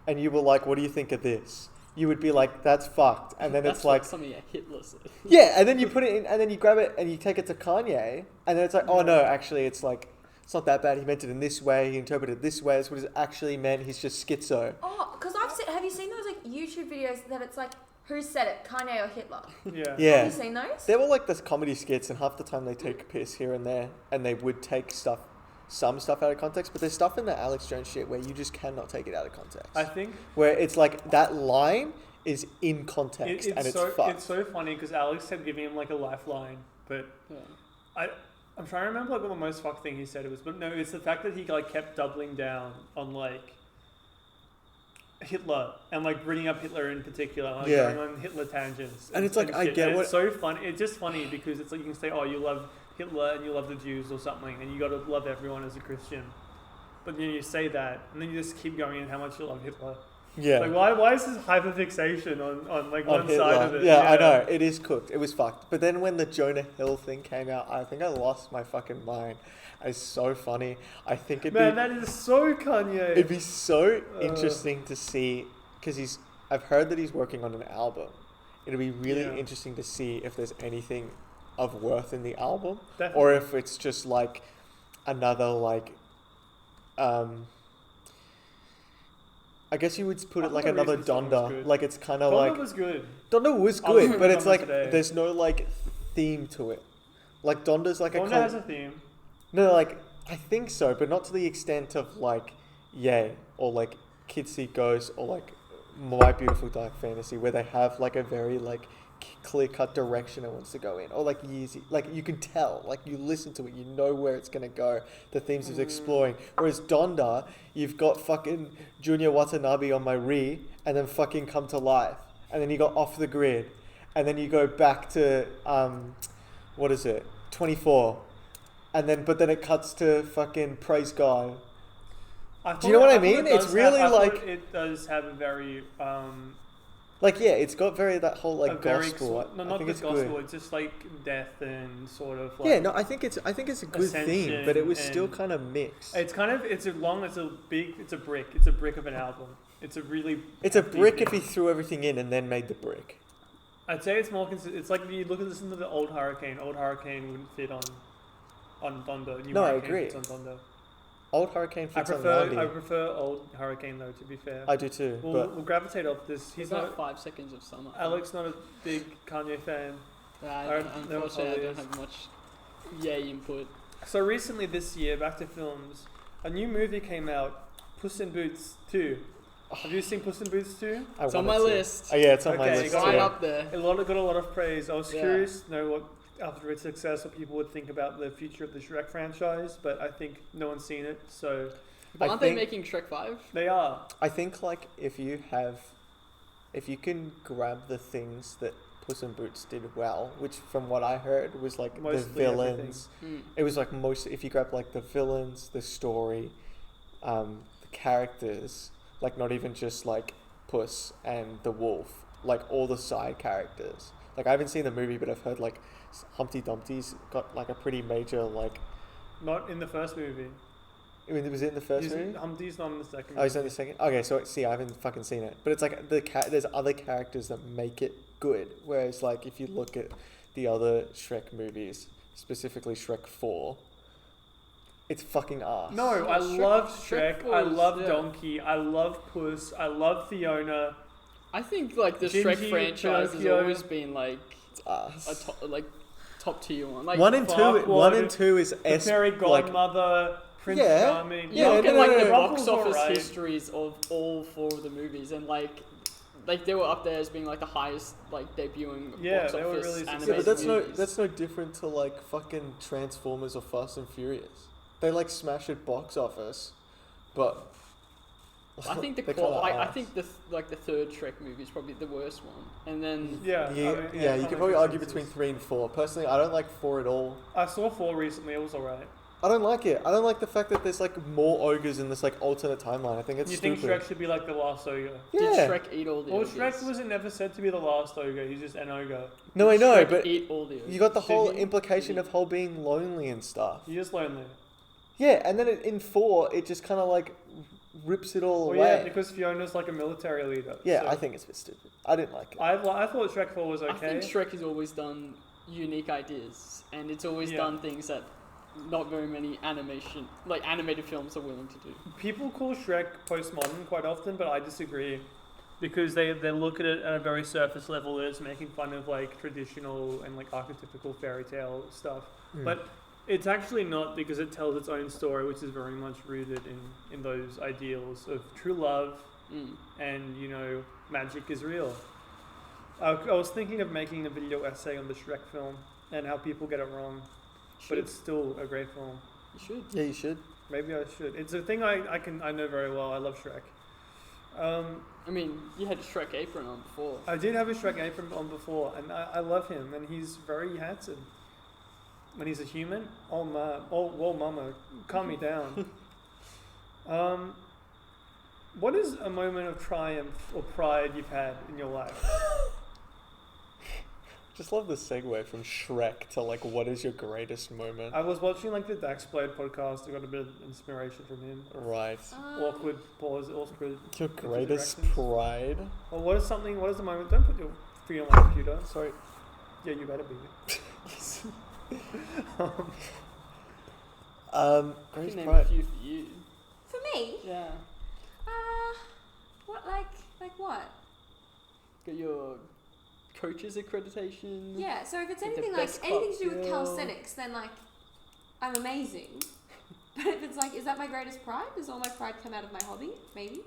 and you were like, "What do you think of this?" You would be like, "That's fucked," and then That's it's like something Hitler said. yeah, and then you put it in, and then you grab it and you take it to Kanye, and then it's like, oh no, actually it's like, it's not that bad. He meant it in this way. He interpreted it this way. That's what it actually meant. He's just schizo. Oh, because have you seen those like YouTube videos that it's like, who said it, Kanye or Hitler? Yeah. Yeah. Have you seen those? They were like this comedy skits, and half the time they take a piss here and there, and they would take some stuff out of context, but there's stuff in the Alex Jones shit where you just cannot take it out of context. I think where it's like that line is in context and it's fucked. It's so funny because Alex kept giving him like a lifeline, but I'm trying to remember like what the most fucked thing he said it was, but no, it's the fact that he like kept doubling down on like Hitler and like bringing up Hitler in particular, like going on Hitler tangents. And it's like and I shit. get and what it's so funny. It's just funny because it's like you can say, oh, you love Hitler and you love the Jews or something, and you got to love everyone as a Christian. But then you say that, and then you just keep going in how much you love Hitler. Yeah. Like why is this hyperfixation on like on one Hitler. side of it? Yeah, I know. It is cooked. It was fucked. But then when the Jonah Hill thing came out, I think I lost my fucking mind. It's so funny. I think that is so Kanye. It'd be so interesting to see, because I've heard that he's working on an album. It'll be really interesting to see if there's anything of worth in the album. Definitely. Or if it's just like another like I guess you would put it like another Donda. Like it's kind of like Donda was good. Donda was good, but it's like today. there's no like theme to it. Like Donda's like Donda has a theme. No, like I think so, but not to the extent of like Yay or like Kids See Ghosts or like My Beautiful Dark Fantasy, where they have like a very like clear-cut direction it wants to go in, or like Yeezy, like you can tell, like you listen to it, you know where it's gonna go, the themes it's exploring. Whereas Donda, you've got fucking Junior Watanabe on My Re, and then fucking Come to Life, and then you got Off the Grid, and then you go back to 24, and then but then it cuts to fucking Praise God. Do you know what I mean? It's really like it does have a very like it's got very that whole like gospel. No, not the gospel. Good. It's just like death and sort of like I think it's a good theme, but it was still kind of mixed. It's a brick. It's a brick of an album. It's a brick if he threw everything in and then made the brick. I'd say it's more consistent. It's like if you listen to the old Hurricane. Old Hurricane wouldn't fit on Donda. No, I agree. Fits on Donda. Old Hurricane fits on Randy. I prefer Old Hurricane though, to be fair. I do too. We'll gravitate off this. He's not 5 seconds of summer. Alex not a big Kanye fan. Unfortunately, I don't have much input. So recently this year, back to films, a new movie came out, Puss in Boots 2. Have you seen Puss in Boots 2? It's on my list. Oh yeah, it's on my list. It's right up there. Got a lot of praise. I was curious to know what, after its success, what people would think about the future of the Shrek franchise, but I think no one's seen it, so... But aren't they making Shrek 5? They are. I think, like, if you can grab the things that Puss in Boots did well, which from what I heard was, like, mostly the villains. It was, like, if you grab, like, the villains, the story, the characters, like, not even just, like, Puss and the wolf, like, all the side characters. Like, I haven't seen the movie, but I've heard, like, Humpty Dumpty's got like a pretty major like. Not in the first movie. I mean, was it in the first movie? Humpty's not in the second. Oh, he's not in the second. Okay, so I haven't fucking seen it, but it's like there's other characters that make it good. Whereas like if you look at the other Shrek movies, specifically Shrek 4, it's fucking arse. No, I love Shrek. I love Donkey. I love Puss. I love Fiona. I think like the Shrek franchise has always been like top tier one. Like 1 and 2 is the Fairy Godmother, Prince Charming. Look at like the box office histories of all 4 of the movies, and like they were up there as being like the highest like debuting box they were office really animated but that's movies. that's no different to like fucking Transformers or Fast and Furious. They like smash at box office, but I think I think the third Shrek movie is probably the worst one, and then you could probably argue between 3 and 4. Personally, I don't like 4 at all. I saw 4 recently. It was alright. I don't like it. I don't like the fact that there's like more ogres in this like alternate timeline. I think it's stupid. You think Shrek should be like the last ogre? Yeah. Did Shrek eat all the ogres? Shrek wasn't never said to be the last ogre. He's just an ogre. No, I know, Shrek but eat all the ogres. You got the whole implication of whole being lonely and stuff. He's just lonely. Yeah, and then in 4, it just kind of like rips it all away. Yeah, because Fiona's like a military leader. Yeah, so. I think it's a bit stupid. I didn't like it. I thought Shrek 4 was okay. I think Shrek has always done unique ideas, and it's always done things that not very many animated films are willing to do. People call Shrek postmodern quite often, but I disagree. because they look at it at a very surface level. It's making fun of like traditional and like archetypical fairy tale stuff, but it's actually not, because it tells its own story, which is very much rooted in those ideals of true love and, you know, magic is real. I was thinking of making a video essay on the Shrek film and how people get it wrong, but it's still a great film. You should. Yeah, you should. Maybe I should. It's a thing I know very well. I love Shrek. I mean, you had a Shrek apron on before. I did have a Shrek apron on before, and I love him, and he's very handsome. When he's a human, whoa, mama, calm me down. What is a moment of triumph or pride you've had in your life? Just love the segue from Shrek to like, what is your greatest moment? I was watching like the Dax Blade podcast. I got a bit of inspiration from him. Right. Awkward pause. Awkward. Your greatest pride. Well, what is the moment? Don't put your feet on my computer. Sorry. Yeah, you better be. I Greatest can name a pride. few for you. For me, Yeah. what like what? Got your coach's accreditation. Yeah. So if it's Like the anything like best anything to do with cocktail. calisthenics, then like I'm amazing. But if it's like, is that my greatest pride? Does all my pride come out of my hobby? Maybe.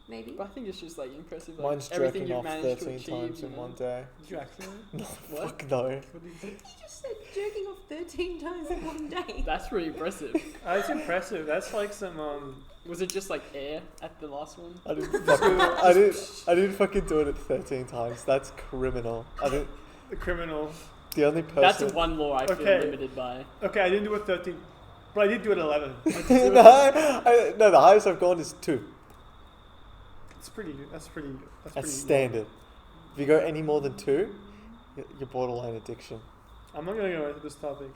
But I think it's just like impressive. Like, Mine's everything jerking you've off managed 13 to times achieve, in you know? one day. Did you actually? No, What? fuck no. What did you say? You just said jerking off 13 times in one day. That's really impressive. That's impressive. That's like some Was it just like air at the last one? I didn't fucking do it at 13 times. That's criminal. the criminal. The only person. That's one law I feel Okay. limited by. Okay, I didn't do it 13, but I did do it 11. No, the highest I've gone is 2. That's pretty. That's That's standard. If you go any more than 2, you're borderline addiction. I'm not gonna go into this topic.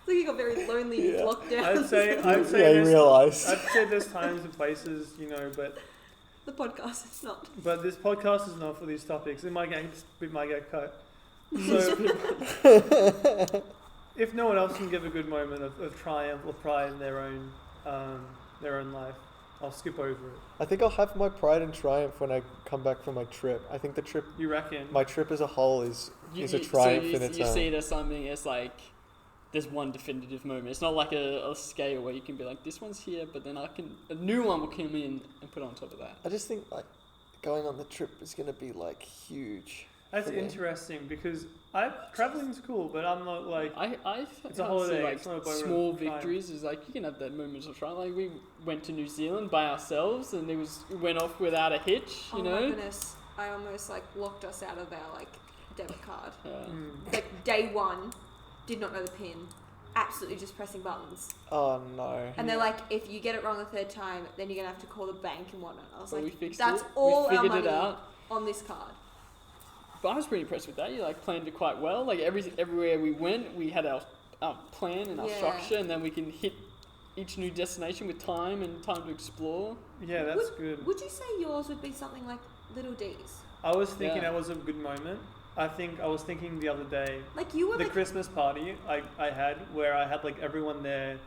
You got very lonely Yeah. locked down. I'd say Yeah, you there's, realise. I'd say there's times and places, you know, but The podcast is not. this podcast is not for these topics. It might get cut. So if no one else can give a good moment of triumph or pride in their own life, I'll skip over it. I think I'll have my pride and triumph when I come back from my trip. I think the trip, You reckon? my trip as a whole is a triumph so in its you own. see it as something, it's like there's one definitive moment. It's not like a scale where you can be like, this one's here, but then a new one will come in and put on top of that. I just think like going on the trip is going to be like huge. That's for me. interesting because traveling's cool, but I'm not like. It's a holiday, like it's not a moment small of time. victories is like you can have that moment of triumph. Like we went to New Zealand by ourselves and we went off without a hitch. You Oh know. my goodness! I almost like locked us out of our like debit card. Mm. Like day one, did not know the pin. Absolutely just pressing buttons. Oh no. And they're like, if you get it wrong the third time, then you're gonna have to call the bank and whatnot. I was But we like, fixed that's it. all We our figured money it out. on this card. But I was pretty impressed with that. You like planned it quite well. Like everywhere we went, we had our plan and our Yeah. structure, and then we can hit each new destination with time to explore. Yeah, that's good. Would you say yours would be something like Little D's? I was thinking Yeah. that was a good moment. I was thinking the other day, Like you were the like, Christmas party I had where I had like everyone there.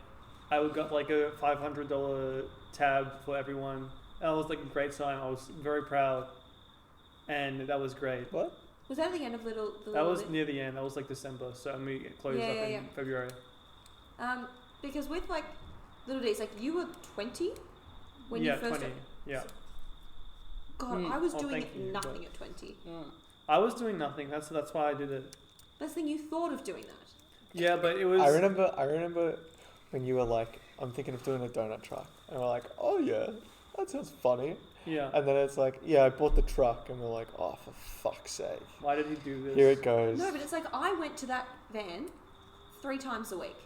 I got like a $500 tab for everyone. And it was like a great time. I was very proud, and that was great. What? was that at the end of Little? The That Little was Di- near the end. That was like December, so and we closed Yeah, up yeah, in yeah. February. Because with like Little D's, like you were 20 when yeah, you first. 20. Yeah, God, I was Oh, doing thank you, nothing but- at 20. Yeah. I was doing nothing. That's why I did it. Best thing you thought of doing that. Yeah, but it was. I remember when you were like, I'm thinking of doing a donut truck. And we're like, oh yeah, that sounds funny. Yeah. And then it's like, yeah, I bought the truck. And we're like, oh, for fuck's sake. Why did he do this? Here it goes. No, but it's like I went to that van 3 times a week.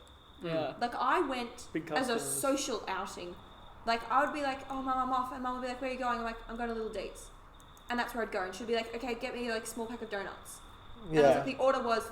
Yeah. Like I went Big as a customers. social outing. Like I would be like, oh mum, I'm off, and mum would be like, where are you going? I'm like, I'm going to Little D's, and that's where I'd go. And she'd be like, okay, get me like a small pack of donuts. And it was Yeah. like, the order was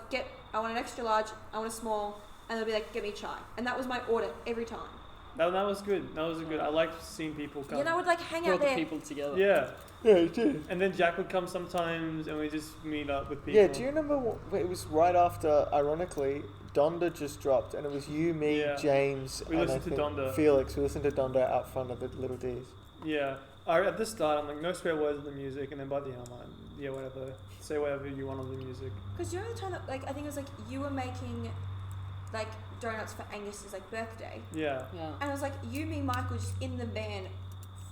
I want an extra large, I want a small, and they'd be like, get me chai, and that was my order every time. That was good. That was good. I liked seeing people come. You know, I would like hang Brought out the there. people together. Yeah. Yeah, it did. And then Jack would come sometimes, and we just meet up with people. Yeah, do you remember it was right after, ironically, Donda just dropped, and it was you, me, Yeah. James, We and I listened to think Donda. Felix. We listened to Donda out front of the Little D's. Yeah. At the start, I'm like, no swear words in the music, and then by the end, I'm like, yeah, whatever. Say whatever you want on the music. Because you know the time that, like, I think it was like you were making, like, donuts for Angus's, like, birthday. Yeah. Yeah. And it was like you, me, Michael just in the van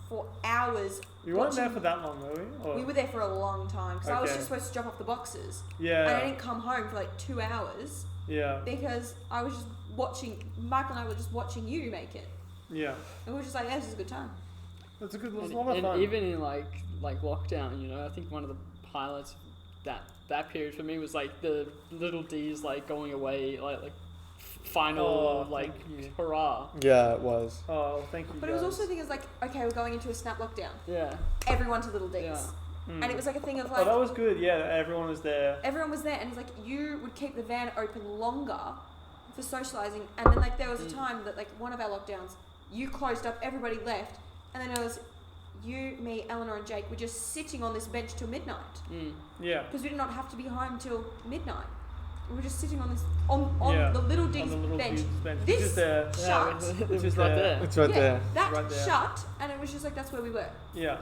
for hours. We weren't there watching- for that long, were we? Or? We were there for a long time because I was Okay. just supposed to drop off the boxes. Yeah. And I didn't come home for like 2 hours Yeah. because I was just watching, Michael and I were just watching you make it. Yeah. And we were just like, yeah, this is a good time. That's a good. It's And, a lot of and fun. even in like lockdown, you know, I think one of the highlights of that period for me was like the Little D's like going away, like final Oh, like thank you. hurrah. Yeah, it was. Oh, thank you. But it was also the thing is like, okay, we're going into a snap lockdown. Yeah. Everyone to Little D's. Yeah. And it was like a thing of Oh, like, that was good. Yeah, everyone was there. everyone was there and it's like you would keep the van open longer for socializing. And then like there was a time that like one of our lockdowns, you closed up, everybody left. And then it was you, me, Eleanor and Jake were just sitting on this bench till midnight. Yeah. Because we did not have to be home till midnight. We were just sitting on this on Yeah, the Little On D's the little bench. dude's bench. This Which is there. shut. it Which was is right there. there. It's right yeah, there. that Right there. shut, and it was just like that's where we were. Yeah.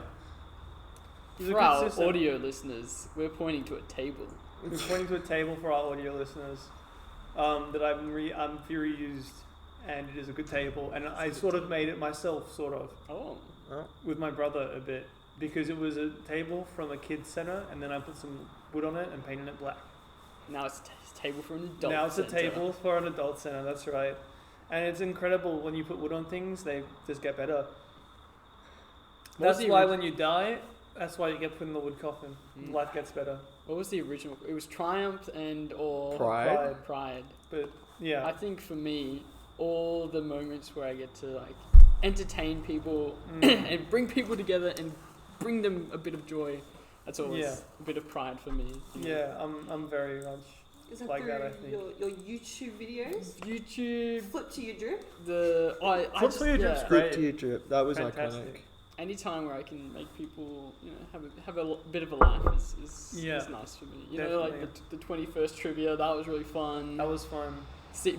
It was a For good our system. audio listeners, we're pointing to a table. We're pointing to a table for our audio listeners that I'm theory used, and it is a good table. And I sort of made it myself, sort of, Oh. with my brother a bit, because it was a table from a kids center, and then I put some wood on it and painted it black. Now it's a table for an adult. Now it's a center. table for an adult center. That's right. And it's incredible when you put wood on things; they just get better. What was That's the why orig- when you die, that's why you get put in the wood coffin. Mm. Life gets better. What was the original? It was Triumph and or Pride. Pride. But yeah, I think for me, all the moments where I get to like entertain people and bring people together and bring them a bit of joy, that's always Yeah. a bit of pride for me. you know. yeah, I'm very much. Is that Like through that, I think. your YouTube videos? YouTube, Flip to your drip. I Flip just to your drip's yeah, great. Drip to your drip. That was Fantastic. iconic. any time where I can make people, you know, have a bit of a laugh is Yeah. nice for me. You know, like Definitely. the 21st trivia, that was really fun. That was fun.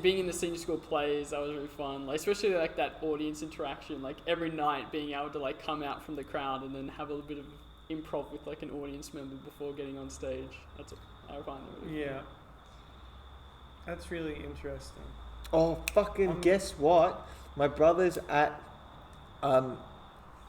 Being in the senior school plays, that was really fun. Like especially like that audience interaction, like every night being able to like come out from the crowd and then have a little bit of improv with like an audience member before getting on stage. I find that really Yeah. That's really interesting. Oh, fucking guess what? My brother's at,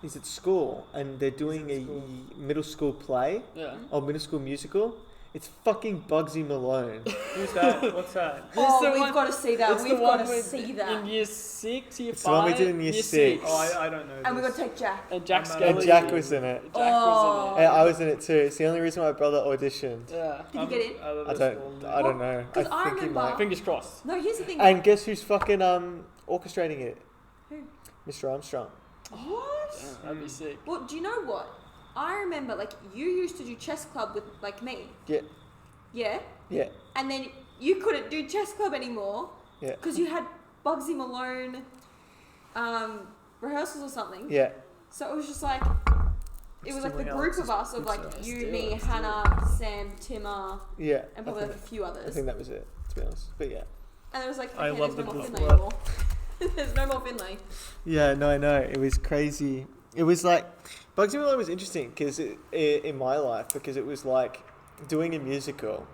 he's at school and they're doing He's a at school. middle school play Yeah. or middle school musical. It's fucking Bugsy Malone. Who's that? What's that? Oh, the we've one- got to see that. It's We've the got one to with- see that. in year 6, year 5. It's the one we did in year six. Oh, I don't know. And we've got this. to take Jack. And Jack I'm Skelly. And Jack was in it. Jack Oh. was And I was in it too. It's the only reason my brother auditioned. in it. Yeah. Did you get in? out of I this don't world. know. I Because I think he remember- might. Fingers crossed. No, here's the thing. And guess who's fucking orchestrating it? Who? Mr. Armstrong. What? Yeah, that'd be sick. Well, do you know what? I remember, like, you used to do chess club with, like, me. Yeah. Yeah? Yeah. And then you couldn't do chess club anymore. Yeah. Because you had Bugsy Malone rehearsals or something. Yeah. So it was just like, it was like the Still group Alex's of us of, like, stuff. you, Still, me, still. Hannah, Sam, Timmer, Yeah. and probably like a few I others. think that was it, to be honest. But yeah. And it was like, I okay, love there's no the more group Finlay work. anymore. There's no more Finlay. Yeah, no, I know. It was crazy. It was like, Bugsy Malone was interesting because in my life, because it was like doing a musical.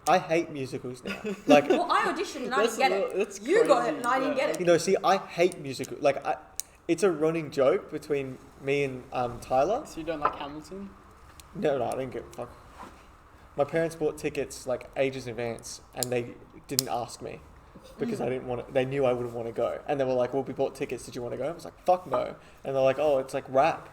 I hate musicals now. Like, Well, I auditioned and I That's didn't get a it. little- that's You got it crazy, and I didn't yeah. get you it. know, see, I hate musicals. Like, it's a running joke between me and Tyler. So you don't like Hamilton? No, I didn't give a fuck. My parents bought tickets like ages in advance, and they didn't ask me because I didn't want to. They knew I wouldn't want to go, and they were like, "Well, we bought tickets. Did you want to go?" I was like, "Fuck no!" And they're like, "Oh, it's like rap.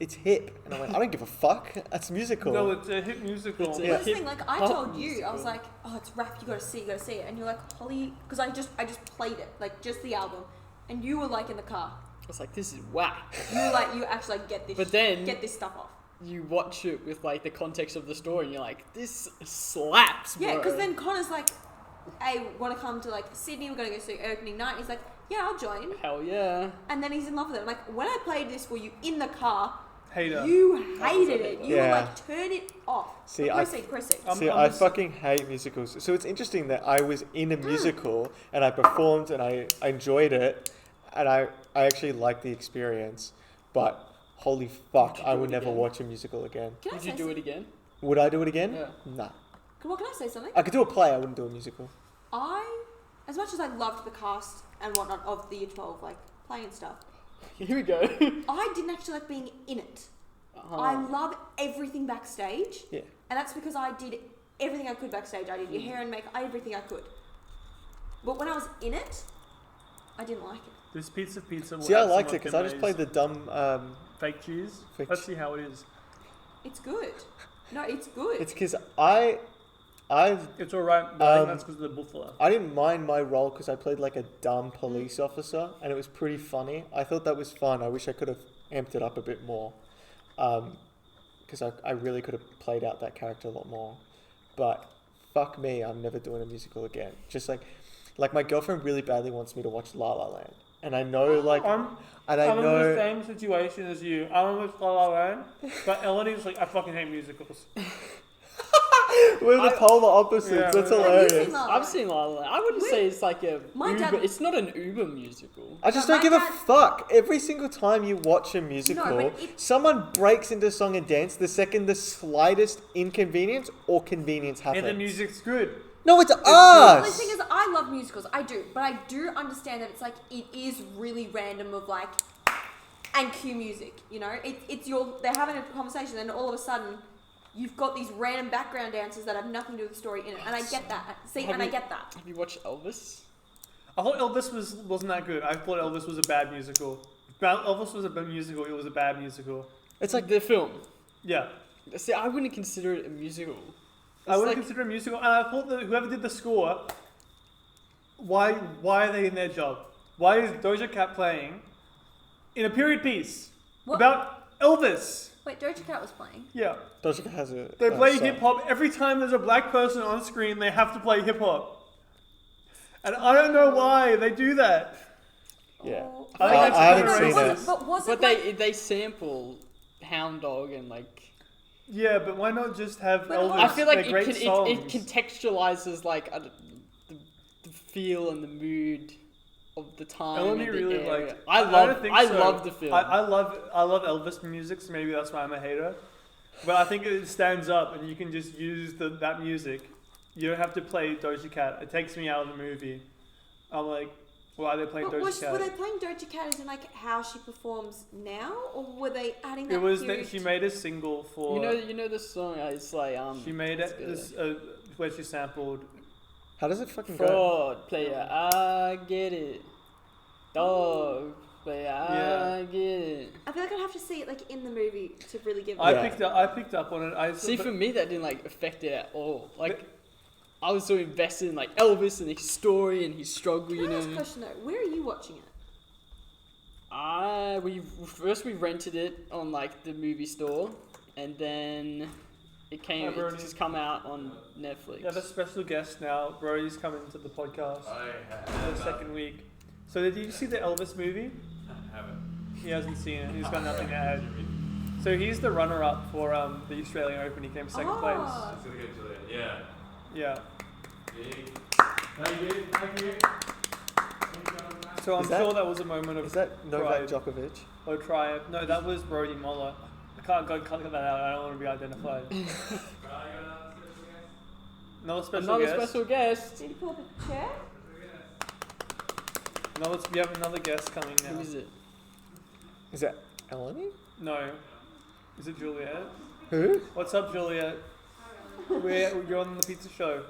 It's hip." And I went, "I don't give a fuck. That's musical." No, it's a hit musical. It's a- Yeah. That's the thing, like I Pop told you, I was musical. like, oh, it's rap, you gotta see it, and you're like, Holly, because I just played it, like just the album, and you were like in the car, I was like, this is whack. you were like, you actually like get this, But then- get this stuff off. You watch it with like the context of the story and you're like, this slaps, bro. Yeah, because then Connor's like, hey, want to come to like Sydney? We're going to go see opening night. He's like, yeah, I'll join. Hell yeah. And then he's in love with it. I'm like, when I played this for you in the car, Hater. you hated it. You were Yeah. like, turn it off. See, Proceed. I fucking hate musicals. So it's interesting that I was in a musical and I performed and I enjoyed it and I actually liked the experience. But holy fuck, I would never watch a musical again. Would you do it again? Would I do it again? Yeah. Nah. Well, can I say something? I could do a play, I wouldn't do a musical. As much as I loved the cast and whatnot of the Year 12, like, play and stuff, Here we go. I didn't actually like being in it. Uh-huh. I love everything backstage. Yeah. And that's because I did everything I could backstage. I did your hair and makeup, everything I could. But when I was in it, I didn't like it. This pizza will See, I have liked some it because I just played the dumb... fake cheese. Fake Let's see how it is. It's good. No, it's good. It's because It's alright, but I think that's because of the buffalo. I didn't mind my role because I played like a dumb police officer and it was pretty funny. I thought that was fun. I wish I could have amped it up a bit more because I really could have played out that character a lot more. But fuck me, I'm never doing a musical again. Just like my girlfriend really badly wants me to watch La La Land. And I know I'm in the same situation as you. I want to watch La La Land, but Elodie's like, I fucking hate musicals. We're the polar opposites. Yeah, That's we're- hilarious. Have you seen La La I've seen La La Land. I wouldn't say it's like a My Uber. dad- It's not an Uber musical. I just But don't give my a dad- fuck. Every single time you watch a musical, but someone breaks into song and dance the second the slightest inconvenience or convenience happens. And the music's good. No, it's Well, the us. thing is, I love musicals. I do. But I do understand that it's like, it is really random of like, and cue music, you know? They're having a conversation and all of a sudden, you've got these random background dancers that have nothing to do with the story in it. And I get that. I get that. Have you watched Elvis? I thought Elvis wasn't that good. I thought Elvis was a bad musical. Elvis was a bad musical. It was a bad musical. It's like the film. Yeah. See, I wouldn't consider it a musical. I wouldn't consider it a musical. And I thought that whoever did the score, why are they in their job? Why is Doja Cat playing in a period piece about Elvis? Wait, Doja Cat was playing. Yeah. Doja Cat has a. They play song. hip hop. Every time there's a black person on screen, they have to play hip hop. And I don't know why they do that. Yeah. Oh. I think that's I haven't racist. seen it. But was But it like, they sample Hound Dog and like. Yeah, but why not just have But Elvis? I feel like their great it songs? contextualizes like the feel and the mood of the time. Elodie and the really area. liked. I don't think so. love the film. I love Elvis music, so maybe that's why I'm a hater. But I think it stands up, and you can just use that music. You don't have to play Doja Cat. It takes me out of the movie. I'm like, why are they playing Doja Cat? were they playing Doja Cat as in like how she performs now, or were they adding that? It was period that she made a single for. you know the song. It's like She made it's it good. this, where she sampled. How does it fucking go? Fraud player, I get it. Dog player, I get it. I feel like I'd have to see it like in the movie to really give. I it. picked up on it. See, for me, that didn't like affect it at all. Like, I was so invested in like Elvis and his story and his struggle. Can I ask a question though? Where are you watching it? We rented it on like the movie store, and then it just come out on Netflix. We have a special guest now. Brody's coming to the podcast for the second week. So did you see the Elvis movie? I haven't. He hasn't seen it. He's got nothing to add. So he's the runner-up for the Australian Open. He came second place. It's gonna get to that. Yeah. Yeah. Big. Thank you. Thank you. So I'm Is that- sure that was a moment of Is that Novak pride Djokovic? or triumph. No, that was Brody Moller. I can't cut that out. I don't want to be identified. Another special guest. special guest. Did you pull up a chair? We have another guest coming now. Who is it? Is that Eleni? No. Is it Juliet? Who? What's up, Juliet? You're on the pizza show.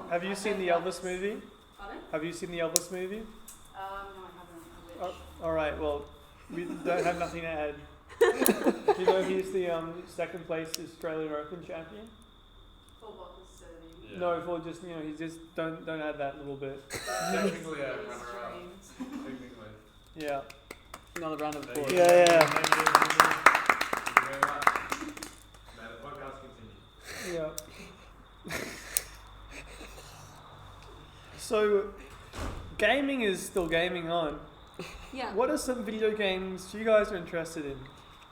Have you seen the Elvis movie? Pardon? Have you seen the Elvis movie? No, I haven't. I wish. Alright, well, we don't have nothing to add. Do you know he's the second place Australian Open champion? For what was serving? No, for just, he just don't add that little bit. Technically, runner-up. Technically. Yeah. Another round of applause. Yeah. Thank you very much. May the podcast continue. Yeah. So, gaming is still gaming on. Yeah. What are some video games you guys are interested in?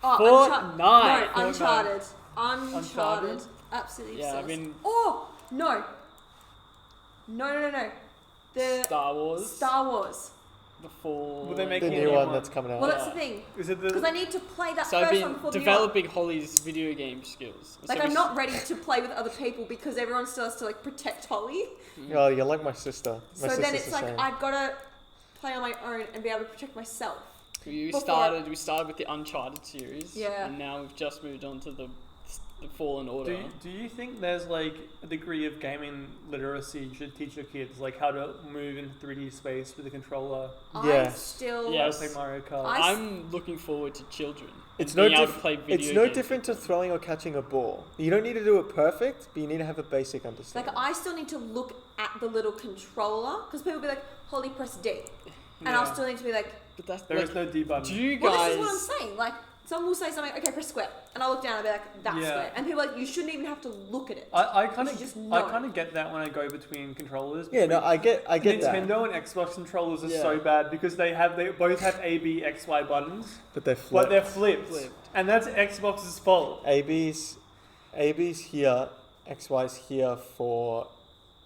Oh, Fortnite. No, Fortnite. Uncharted. Absolutely Yeah, I obsessed. mean- Oh, no. The Star Wars. Star Wars. Before. Will they make The a new new one one? that's coming out. Well, that's the thing. Is it Because the... I need to play that So I've first one been before the developing Holly's video game skills. Like, So I'm we- not ready to play with other people because everyone still has to, like, protect Holly. Oh, you're like my sister. My So sister's then it's the like, same. I've got to play on my own and be able to protect myself. We before- started with the Uncharted series. Yeah. And now we've just moved on to the Fallen Order. Do you think there's like a degree of gaming literacy you should teach your kids, like how to move in 3D space with a controller? I Yes. still... Yes. Play Mario Kart. I'm looking forward to children. It's and no, being able to play video it's no games different to with them. throwing or catching a ball. You don't need to do it perfect, but you need to have a basic understanding. Like, I still need to look at the little controller because people will be like, Holly, press D. And I'll Yeah. still need to be like, But that's There like, is no D button. do you well, guys? this is what I'm saying. Like, someone will say something, okay, press square. And I'll look down and be like, that's Yeah. square. And people are like, you shouldn't even have to look at it. I kind You of just I know. kind of get that when I go between controllers. Yeah, no, I get that. Nintendo and Xbox controllers are Yeah. so bad because they both have A, B, X, Y buttons, But they're but flipped. they're flipped. Flipped. And that's Xbox's fault. AB's here, XY's here for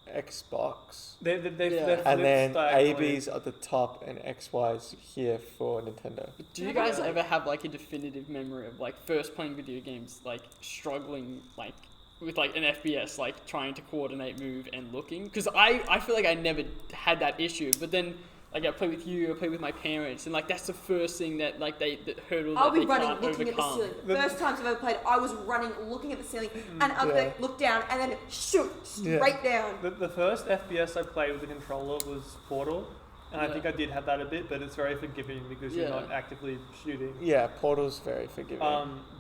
Xbox, They're Yeah. flipped and then diagonally. AB's at the top and XY's here for Nintendo. Do you guys ever have like a definitive memory of like first playing video games, like struggling like with like an FPS, like trying to coordinate move and looking? Because I feel like I never had that issue, but then like I play with you, I play with my parents, and like that's the first thing that like that hurdle I'll that be they running, can't looking overcome. at the ceiling. The first times I've ever played, I was running, looking at the ceiling, and I'll be Yeah. like, look down, and then shoot Yeah. straight down. The first FPS I played with the controller was Portal, and I Yeah. think I did have that a bit, but it's very forgiving because you're Yeah. not actively shooting. Yeah, Portal's very forgiving.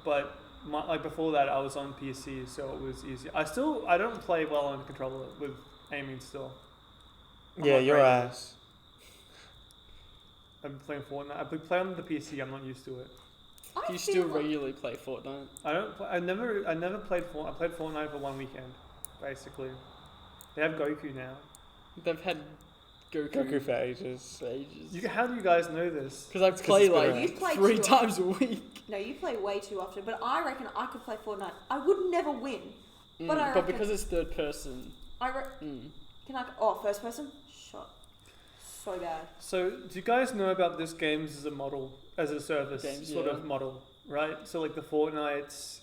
But like before that, I was on PC, so it was easy. I don't play well on controller with aiming still. I'm yeah, not your great. ass. I'm playing Fortnite. I play on the PC. I'm not used to it. I Do you feel still like- regularly play Fortnite? I never played Fortnite. I played Fortnite for one weekend, basically. They have Goku now. They've had Goku, Goku for ages. for ages. How do you guys know this? Because I play it's been like around. You play 3 too times a week. No, you play way too often, but I reckon I could play Fortnite. I would never win. But I but reckon- because it's third person. Can I? Oh, first person? Shot. So bad. So, do you guys know about this games as a model, as a service Games, sort yeah. of model, right? So, like the Fortnites,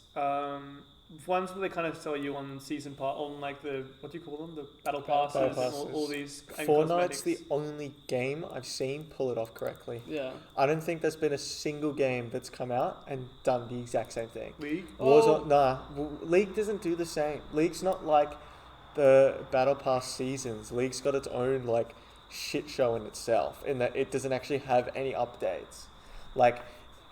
ones where they kind of sell you on season pass, on like the what do you call them, the battle passes, Battle and passes. all these. and Fortnite's the cosmetics. only game I've seen pull it off correctly. Yeah. I don't think there's been a single game that's come out and done the exact same thing. League. Warzone, League doesn't do the same. League's not like the Battle Pass seasons. League's got its own like shit show in itself, in that it doesn't actually have any updates. Like,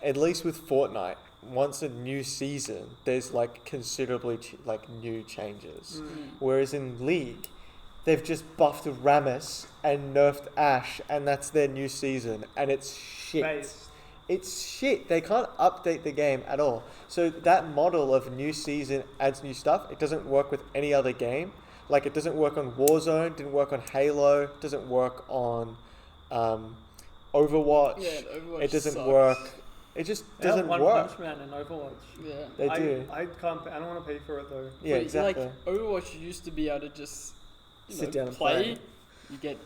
at least with Fortnite, once a new season, there's like considerably like new changes. Whereas in League, they've just buffed Rammus and nerfed Ashe, and that's their new season, and it's shit. Based. It's shit. They can't update the game at all. So that model of new season adds new stuff. It doesn't work with any other game. Like, it doesn't work on Warzone, didn't work on Halo, doesn't work on Overwatch. Yeah, Overwatch It doesn't sucks. work. It just They have doesn't One work. Punch Man and Overwatch. Yeah. They do. I can't. I don't want to pay for it though. Yeah, But, exactly. Like Overwatch, you used to be able to just Sit down and play. You get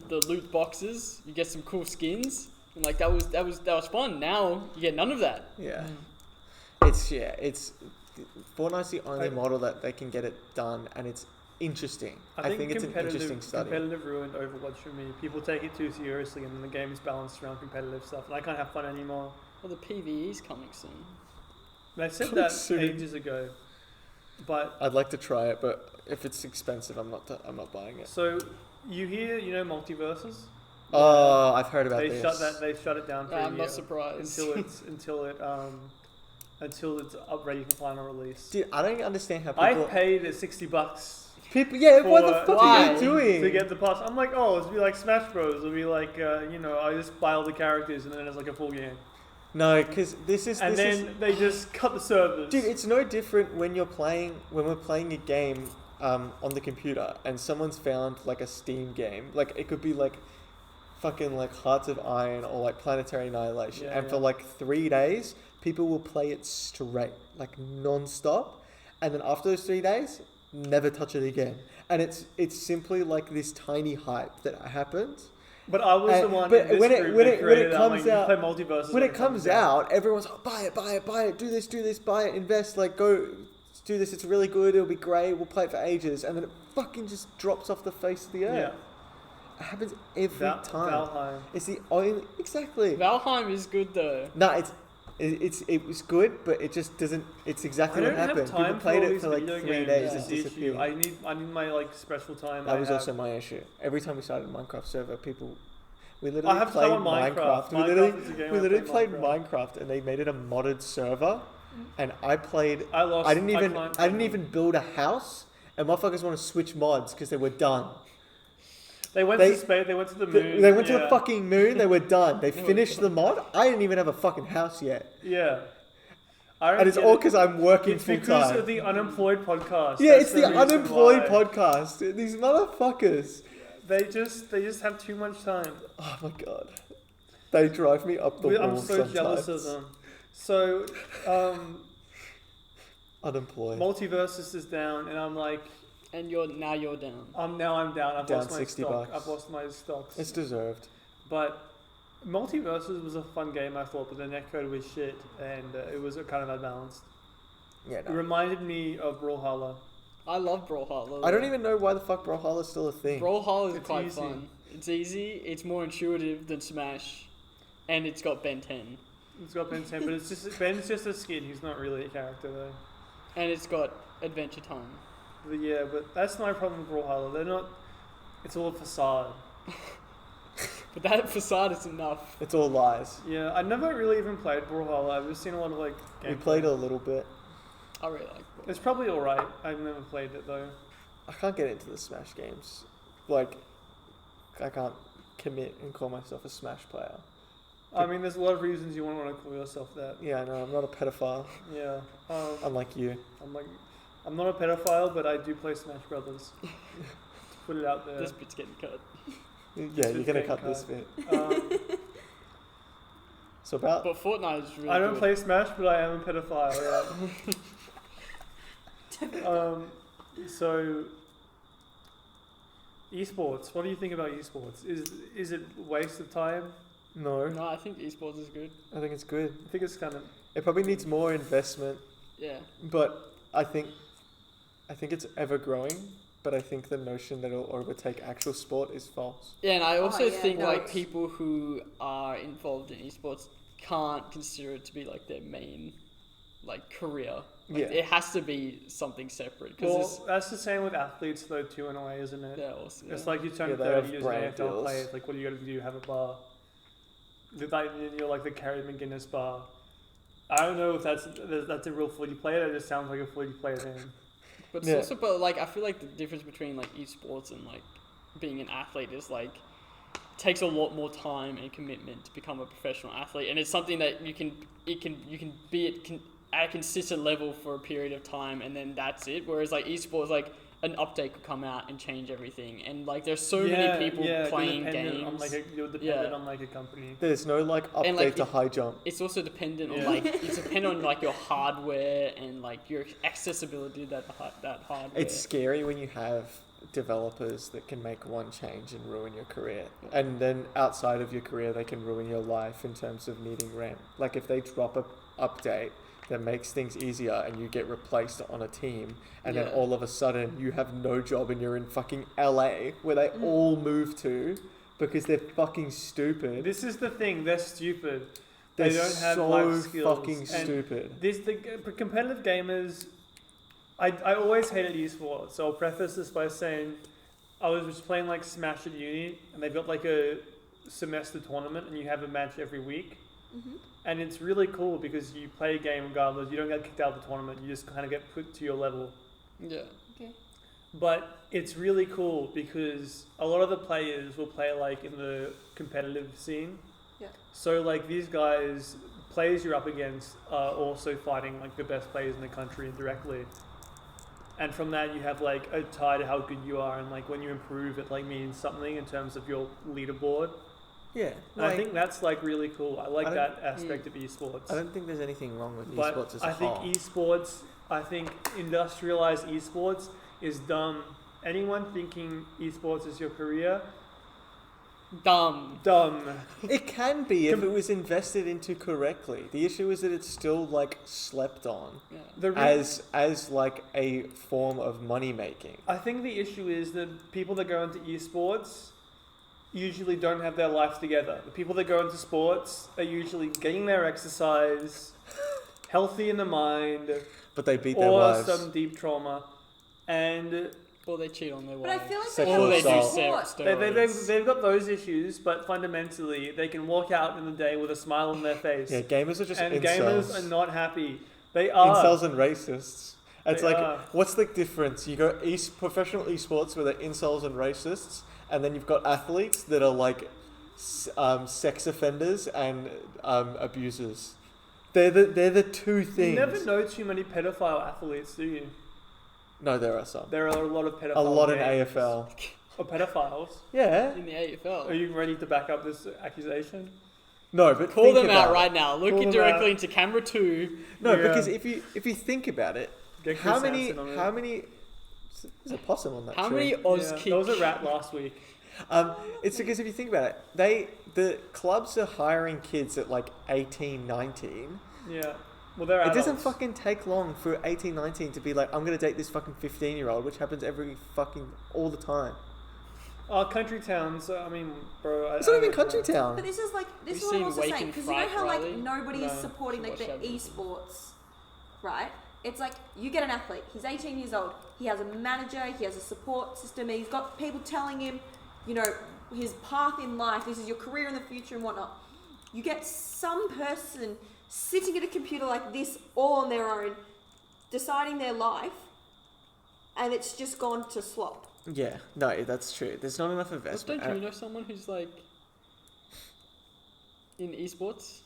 the loot boxes. You get some cool skins, and like that was fun. Now you get none of that. Yeah. It's Fortnite's the only model that they can get it done, and it's interesting. I think it's an interesting study. Competitive ruined Overwatch for me. People take it too seriously, and then the game is balanced around competitive stuff, and I can't have fun anymore. Well, the PVE's coming soon. They said Coming that soon. ages ago, but I'd like to try it, but if it's expensive, I'm not buying it. so you hear, multiverses? Oh, I've heard about They this. They shut it down for a I'm year not surprised. until it's up ready for final release. Dude, I don't understand how I people. paid $60 People, yeah, what the for- fuck are you why? doing? to get the pass. I'm like, oh, it'll be like Smash Bros. It'll be like, I just buy all the characters and then it's like a full game. No, because this is. And this then is, they just cut the servers. dude, it's no different when we're playing a game on the computer, and someone's found like a Steam game, like it could be like fucking like Hearts of Iron or like Planetary Annihilation, Yeah, and for yeah. like 3 days, people will play it straight, like non-stop, and then after those 3 days, never touch it again. And it's simply like this tiny hype that happens. But I was the one. But in this when it- group when that it- when it created that, comes like, out- you play multiverses When it comes out, everyone's like, buy it, do this, buy it, invest, like go do this, it's really good, it'll be great, we'll play it for ages, and then it fucking just drops off the face of the earth. yeah, It happens every time. Valheim. It's the only exactly. Valheim is good though. No, it was good, but it just doesn't. It's exactly I what don't have happened. time People played for all it these for like video 3 games. days Yeah. and It's the issue. disappeared. I need my like special time. That I was have. also my issue. Every time we started a Minecraft server, we I literally have played time on Minecraft. We Minecraft is a game I literally play played Minecraft, and they made it a modded server, and I played. I lost. I didn't can't even build a house, and motherfuckers want to switch mods because they were done. They went to space. They went to the moon. They went to the yeah. fucking moon. They were done. They finished the mod. I didn't even have a fucking house yet, Yeah. I don't and it's get all it. because I'm working It's full because time. of the unemployed podcast. Yeah, That's it's the reason unemployed why. podcast. These motherfuckers. They just have too much time. Oh my god. They drive me up the wall I'm so sometimes. jealous of them. So, Unemployed. Multiversus is down, and I'm like, And you're down. I'm down. I've Down lost my 60 stock. bucks. I've lost my stocks. It's deserved. But Multiversus was a fun game, I thought, but the netcode was shit, and it was kind of unbalanced. Yeah, It reminded me of Brawlhalla. I love Brawlhalla. I don't even know why the fuck Brawlhalla's still a thing. Brawlhalla is It's quite easy. fun. It's easy. It's more intuitive than Smash, and it's got Ben 10, It's got Ben 10, but Ben's just a skin. He's not really a character though. and it's got Adventure Time. But yeah, but that's my problem with Brawlhalla. They're not. It's all a facade. But that facade is enough. It's all lies. Yeah, I never really even played Brawlhalla. I've just seen a lot of like. We gameplay. played a little bit. I really like Brawlhalla. It's probably alright. I've never played it though. I can't get into the Smash games. Like, I can't commit and call myself a Smash player. I mean, there's a lot of reasons you wouldn't want to call yourself that. Yeah, no, I'm not a pedophile. Yeah. Unlike you. I'm not a pedophile, but I do play Smash Brothers. To put it out there. This bit's getting cut. Yeah, you're gonna getting cut this bit. So about But Fortnite is really I don't good. play Smash, but I am a pedophile. Yeah. So, esports. What do you think about esports? Is it a waste of time? no, No, I think esports is good. I think it's good. I think it's kind of. It probably needs more investment, Yeah. but I think it's ever growing. But I think the notion that it'll overtake actual sport is false. Yeah, and I also yeah, think no, like it's- people who are involved in esports can't consider it to be like their main like career. Like, Yeah. it has to be something separate Well, because that's the same with athletes though too, in a way, isn't it? they're awesome. It's like you turn Yeah, they 30 have years brand an NFL deals. player. It's like, what are you gonna do? Have a bar? You're like the Kerry McGuinness bar. I don't know if that's a real footy player. That just sounds like a footy player name. But it's Yeah. also, but like I feel like the difference between like esports and like being an athlete is like it takes a lot more time and commitment to become a professional athlete, and it's something that you can be at a consistent level for a period of time, and then that's it. Whereas like esports, like an update could come out and change everything, and like there's so many people playing you're dependent games. You're dependent Yeah. on like a company. There's no like update And, like, to high jump. It's also dependent on Yeah. like it's dependent on like your hardware and like your accessibility to that hardware. It's scary when you have developers that can make one change and ruin your career, and then outside of your career they can ruin your life in terms of needing RAM. Like if they drop a update that makes things easier and you get replaced on a team, and then Yeah. all of a sudden you have no job and you're in fucking LA where they all move to because they're fucking stupid. This is the thing. They're stupid. They're They don't have so life skills. fucking And stupid. the competitive gamers. I always hated esports. So I'll preface this by saying I was just playing like Smash at uni, and they've got like a semester tournament, and you have a match every week. Mm-hmm. And it's really cool because you play a game regardless. You don't get kicked out of the tournament. You just kind of get put to your level. Yeah. Okay. But it's really cool because a lot of the players will play like in the competitive scene. Yeah. So like these guys, players you're up against are also fighting like the best players in the country indirectly. and from that you have like a tie to how good you are, and like when you improve, it like means something in terms of your leaderboard. Yeah. And I think that's like really cool. I like that aspect of esports. I don't think there's anything wrong with But esports as I a think whole. I think industrialized esports is dumb. Anyone thinking esports is your career, Dumb. It can be if it was invested into correctly. The issue is that it's still like slept on Yeah. as like a form of money making. I think the issue is that people that go into esports usually don't have their life together. The people that go into sports are usually getting their exercise, healthy in the mind, But they beat their or wives. some deep trauma, and Or they cheat on their But I wives. feel like Sexual Or they do assault. steroids. they've got those issues, but fundamentally they can walk out in the day with a smile on their face. Yeah, gamers are just and incels. gamers are not happy. They are. Incels and racists. It's They like, are. what's the difference? You go professional esports where they're incels and racists, and then you've got athletes that are like sex offenders and abusers. They're the two You things. never know too many pedophile athletes, do you? No, there are some. There are a lot of pedophile. A lot in games. AFL. Or pedophiles. Yeah. In the AFL. Are you ready to back up this accusation? No, but Call think them about out it. right now. Look Call them directly out. into camera 2. No, Yeah. because if you think about it, Get how Chris many Hansen on it. how many there's a possum on that How tree. many Oz Yeah, kick? there was a rat last week. It's because if you think about it, the clubs are hiring kids at like 18, 19. Yeah. Well, they're It adults. doesn't fucking take long for 18, 19 to be like, I'm going to date this fucking 15-year-old, which happens all the time. Country towns. I mean, bro. It's not even country town. But this is We've what I'm seen also Wake saying, and because you know Fright, how like Riley? nobody is No. supporting like the Watch that movie. esports, right? It's like you get an athlete. He's 18 years old. He has a manager. He has a support system. And he's got people telling him, you know, his path in life. This is your career in the future and whatnot. You get some person sitting at a computer like this, all on their own, deciding their life, and it's just gone to slop. Yeah, no, that's true. There's not enough But investment. don't you know someone who's like in esports?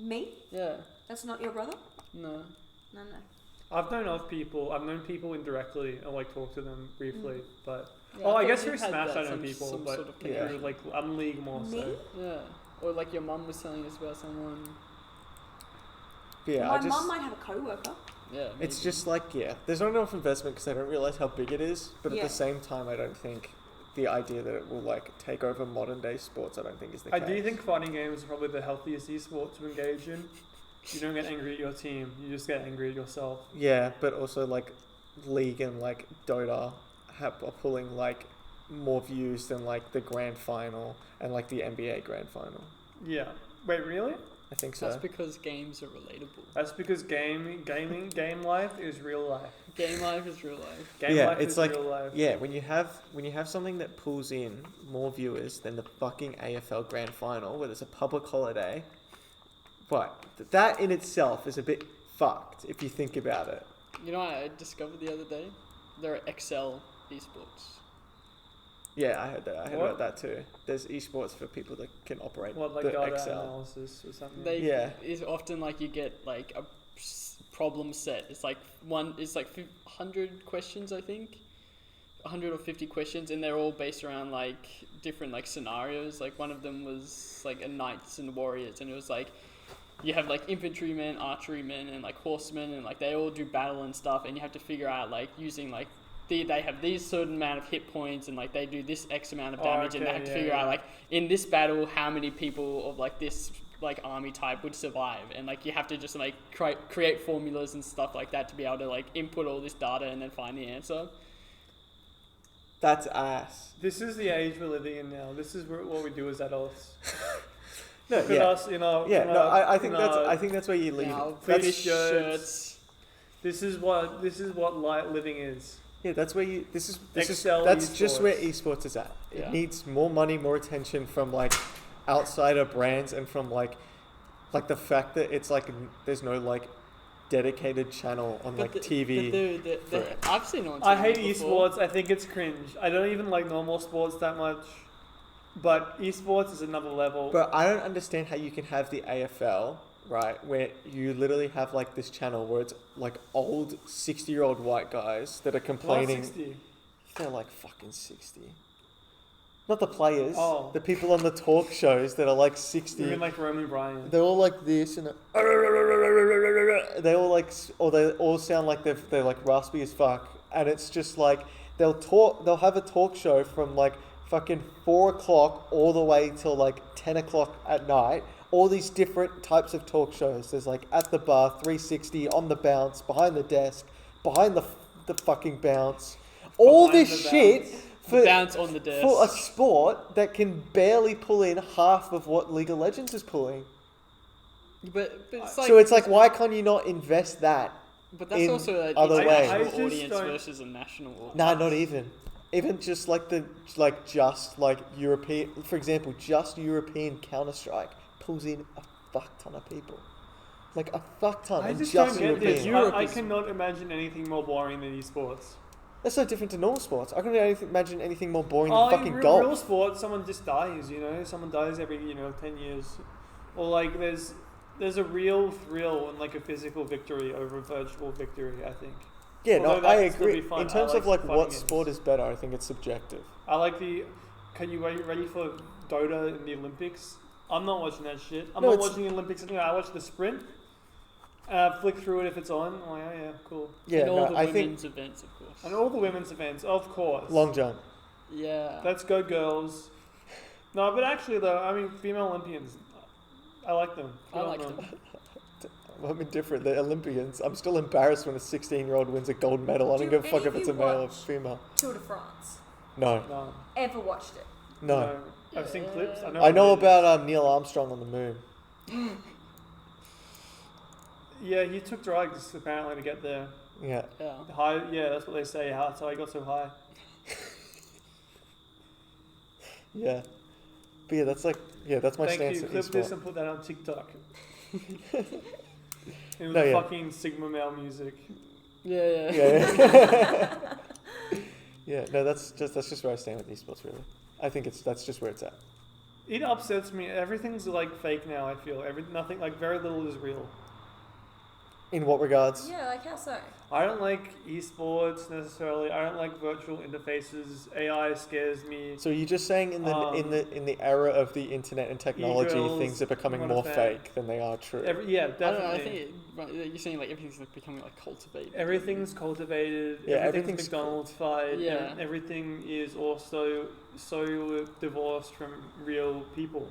Me? Yeah. That's not your brother? No. No. I've known people indirectly and like talked to them briefly, but Yeah, I thought guess you through had Smash that, I know some people, but sort of through, connection. like I'm League more Me? so. Yeah. Or like your mum was telling us about someone. Yeah, My mum might have a co-worker. Yeah. it's maybe. just like, there's not enough investment because I don't realize how big it is. But at Yeah. the same time, I don't think the idea that it will like take over modern day sports, I don't think is the I case. do think fighting games are probably the healthiest esport to engage in. You don't get angry at your team, you just get angry at yourself. Yeah, but also like League and like Dota are pulling like more views than like the grand final and like the NBA grand final. Yeah. Wait, really? I think so. That's because games are relatable. That's because game life is real life. Game life is real life. Game Yeah, life it's is like- real life. Yeah, when you have something that pulls in more viewers than the fucking AFL grand final, where there's a public holiday, but that in itself is a bit fucked if you think about it. You know what I discovered the other day? There are XL esports. Yeah, I heard that. I heard What? about that too. There's esports for people that can operate What, like the data XL. analysis or something? They It's often like you get like a problem set. It's like 100 questions, I think. 100 or 50 questions, and they're all based around like different like scenarios. Like one of them was like a knights and warriors, and it was like you have like infantrymen, archerymen, and like horsemen, and like they all do battle and stuff, and you have to figure out like using like they have these certain amount of hit points, and like they do this X amount of damage, and they okay, have to yeah, figure yeah. out like in this battle how many people of like this like army type would survive, and like you have to just like create formulas and stuff like that to be able to like input all this data and then find the answer. That's ass. This is the age we're living in now. This is what we do as adults. No, Look at us, you know. Yeah, in no, our- I think in that's our- I think that's where you leave Now, it. Fitted fish shirts. shirts. This is what light living is. Yeah, that's where you. This is Excel that's just where esports. esports is at. It Yeah. needs more money, more attention from like outsider brands, and from like the fact that it's like there's no like dedicated channel on like TV. for it. I've seen it on TV I hate before. esports. I think it's cringe. I don't even like normal sports that much. But esports is another level. But I don't understand how you can have the AFL right, where you literally have like this channel where it's like old 60-year-old white guys that are Not complaining. 60. They're like fucking 60. Not the players. Oh. The people on the talk shows that are like 60. You mean like Romy Bryan? They're all like this and they all like, or they all sound like they're like raspy as fuck. And it's just like they'll have a talk show from like fucking 4 o'clock all the way till like 10 o'clock at night. All these different types of talk shows. There's like at the bar, 360, on the bounce, behind the desk, behind the fucking bounce. All Behind this the shit bounce. for Bounce on the desk. for a sport that can barely pull in half of what League of Legends is pulling. But it's like, So it's like, why can't you not invest that? but that's in also an other ways. international I just audience don't- versus a national audience. Nah, not even. Even just like just European, for example, just European Counter-Strike pulls in a fuck ton of people. Like a fuck ton. I and just don't get European. this. Europe I is- cannot imagine anything more boring than esports. That's so different to normal sports. I can't imagine anything more boring Oh, than fucking in golf. real sports, someone just dies. Someone dies every 10 years, or like there's a real thrill and like a physical victory over a virtual victory. I think. Yeah, no, Although I that can still agree. be fun. In I terms of like like fighting what games. sport is better, I think it's subjective. I like the. Can you ready for Dota in the Olympics? I'm not watching that shit. I'm No, not it's- watching the Olympics anyway. I watch the sprint. And I flick through it if it's on. I'm like, oh yeah, cool. Yeah, and all no, the I think women's events, of course. And all the women's events, of course. long jump. Yeah. Let's go, girls. No, but actually though, I mean, female Olympians, I like them. I Good on like them. them. I'm indifferent. The Olympians. I'm still embarrassed when a 16-year-old wins a gold medal. I don't Do give a fuck any if of it's a you male or watch- female. Tour de France. No, No, Ever watched it? no. I've seen clips. I what know it is. about Neil Armstrong on the moon. Yeah, he took drugs apparently to get there. Yeah. Yeah. High. Yeah, that's what they say. That's how he got so high. Yeah. But yeah, that's my Thank stance you. at Clip this esport. and put that on TikTok. It was No, yeah. fucking Sigma male music. Yeah. Yeah. Yeah, no, that's just where I stand with esports, really. I think that's just where it's at. It upsets me. Everything's like fake now. I feel nothing like very little is real. In what regards? Yeah, like how so? I don't like esports necessarily. I don't like virtual interfaces. AI scares me. So you're just saying in the era of the internet and technology, E-girls, things are becoming not a more fan. fake than they are true. Yeah, I don't definitely. know. I think you're saying like everything's like becoming like cultivated. Everything's cultivated. Yeah, everything's everything's McDonald's-fied. Yeah. And everything is also so divorced from real people.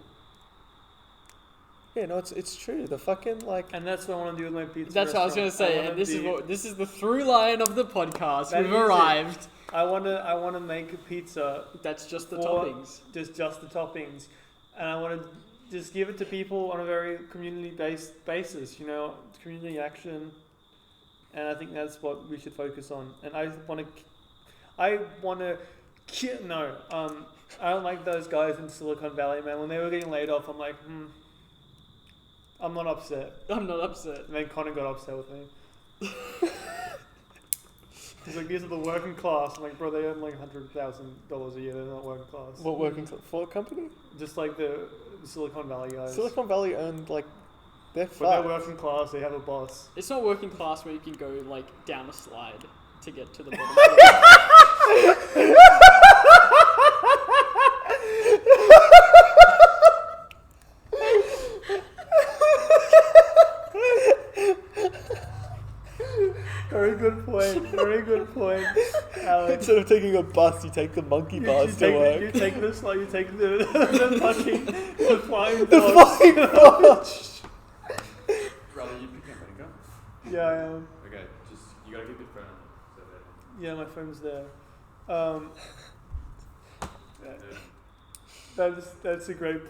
Yeah, no, it's true. The fucking like. And that's what I want to do with my pizza. That's what I was gonna restaurant. say, wanna and this do- is the through line of the podcast. That We've is it. arrived. I want to make a pizza. That's just the For- toppings. Just the toppings, and I want to just give it to people on a very community-based basis. Community action, and I think that's what we should focus on. And I want to. No, I don't like those guys in Silicon Valley, man. When they were getting laid off, I'm like, I'm not upset. I'm not upset. And then Connor got upset with me. He's like, these are the working class. I'm like, bro, they earn like $100,000 a year. They're not working class. What working for a company? Just like the Silicon Valley guys. Silicon Valley earned like they're But they're fucked. working class. They have a boss. It's not working class where you can go like down a slide to get to the bottom. Very good point. Very good point, Alex. Instead of taking a bus, you take the monkey bars to work. You take this, like you take the fucking the flying The fox. flying fox. Riley, you picking up Monica? Yeah, I am. Okay, just you gotta keep your phone on. So that, Yeah, my phone's there. yeah. That's a great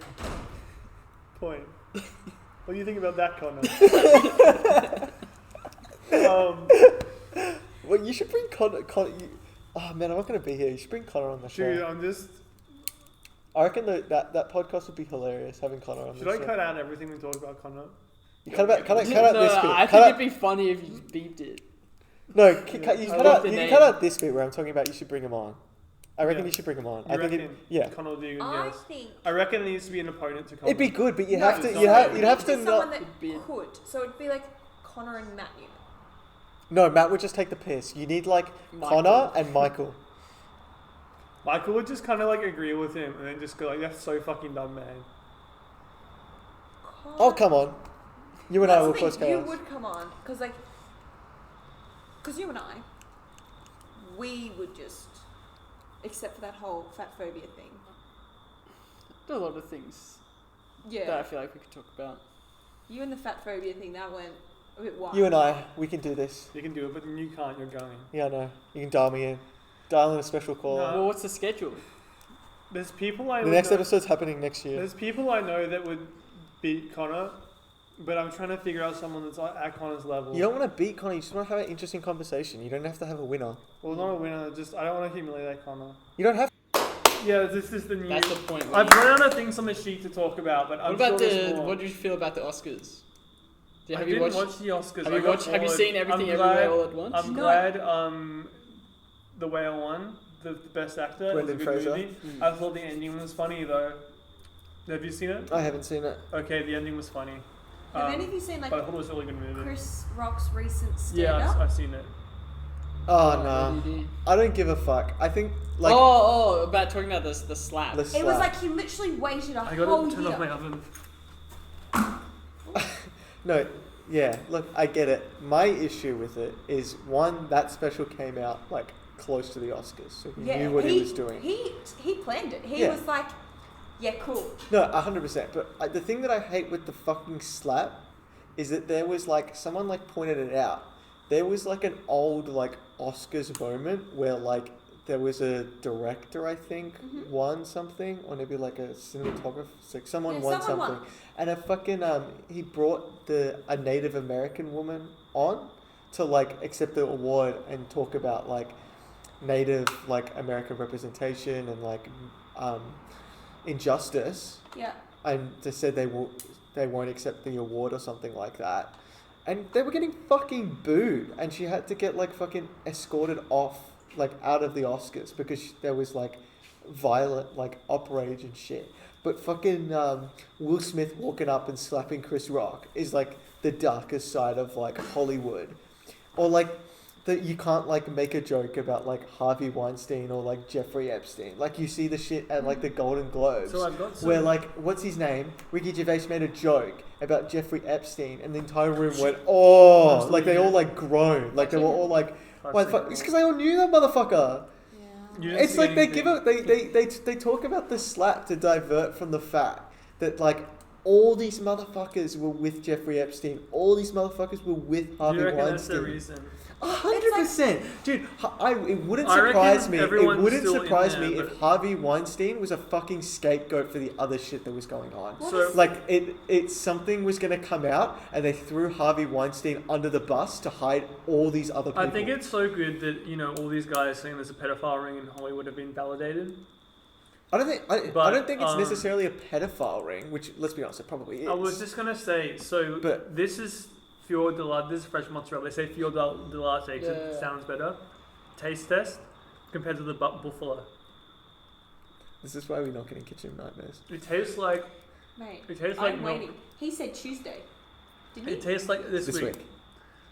point. What do you think about that, Connor? Well, you should bring Connor. Oh man, I'm not gonna be here. You should bring Connor on the show. Dude, I'm just. I reckon that podcast would be hilarious having Connor on Should the I show. cut out everything we talk about, Connor? You cut out No, this bit. I Cut think out- it'd be funny if you beeped it. No, Yeah. you I cut love out. the You name. cut out this bit where I'm talking about you should bring him on. I reckon you should bring him on. You reckon yeah. Connor will be a good I guess? think I reckon there needs to be an opponent to Connor. It'd be good, but you'd No, have to. it's You'd not have. good. You'd have to someone not. that could. So it'd be like Connor and Matt Newman. No, Matt would just take the piss. You need like Michael. Connor and Michael. Michael would just kind of like agree with him and then just go like, "That's so fucking dumb, man." Connor, Oh come on, you and I That's will the cause thing, you chaos. would come on because you and I, we would just, except for that whole fat phobia thing. There are a lot of things Yeah. that I feel like we could talk about. You and the fat phobia thing, that went a bit wild. You and I, we can do this. You can do it, but then you can't. You're going. Yeah, I know. You can dial me in. Dial in a special call. No. Well, what's the schedule? There's people I The would next know, episode's happening next year. There's people I know that would beat Connor, but I'm trying to figure out someone that's at Connor's level. You don't want to beat Connor. You just want to have an interesting conversation. You don't have to have a winner. Well, not a winner. Just I don't want to humiliate Connor. You don't have. Yeah, this is the new. That's the point. I've run out of things on the sheet to talk about, but I'm What about sure there's the? more. What did you feel about the Oscars? I Have you didn't watched? watch the Oscars. Have I you got watched? Have you bored. seen everything I'm everywhere glad, all at once? I'm No. glad the whale won the best actor. It was a Brendan good Fraser. movie. Mm. I thought the ending was funny though. Have you seen it? I haven't seen it. Okay, the ending was funny. Have any of you seen like But I thought it was a really good movie. Chris Rock's recent Yeah, stand-up? I've seen it. Oh what no, did he do? I don't give a fuck. I think like about talking about the slap. the It was slap. like he literally waited a I got whole to turn year. off my oven. No, yeah. Look, I get it. My issue with it is one, that special came out like close to the Oscars, so he knew what he was doing. He planned it. He Yeah. was like, yeah, cool. No, 100%. But the thing that I hate with the fucking slap is that there was like someone like pointed it out. There was like an old like Oscars moment where like there was a director, I think, won something, or maybe like a cinematographer. It's like someone Yeah, won someone something, won. and a fucking he brought a Native American woman on to like accept the award and talk about like Native like American representation and like injustice. Yeah. And they said they won't accept the award or something like that. And they were getting fucking booed, and she had to get like fucking escorted off, like out of the Oscars because there was like violent like outrage and shit. But fucking Will Smith walking up and slapping Chris Rock is like the darkest side of like Hollywood, or like that you can't like make a joke about like Harvey Weinstein or like Jeffrey Epstein. Like you see the shit at like the Golden Globes. So I've got some. Where like, what's his name? Ricky Gervais made a joke about Jeffrey Epstein, and the entire room went, "Oh!" Like they all like groaned, like they were all like, "Why the fuck?" It's because they all knew that motherfucker. Yeah. You didn't It's see like they anything. give it. They talk about the slap to divert from the fact that like all these motherfuckers were with Jeffrey Epstein. All these motherfuckers were with Do Harvey you reckon that's the Weinstein. reason? 100%, dude. It wouldn't I reckon surprise me. It everyone's wouldn't still in surprise there, me but- if Harvey Weinstein was a fucking scapegoat for the other shit that was going on. What So- is- Like it something was gonna come out, and they threw Harvey Weinstein under the bus to hide all these other people. I think it's so good that all these guys saying there's a pedophile ring in Hollywood have been validated. I don't think But, it's necessarily a pedophile ring, which let's be honest, it probably is. I was just gonna say, so But- this is fior de latte. This is fresh mozzarella. They say fior de latte because it Yeah. sounds better. Taste test compared to the buffalo. This is why we're not getting kitchen nightmares. It tastes like Mate, it tastes like I'm milk. waiting. He said Tuesday. Didn't he? It tastes like this This week. week.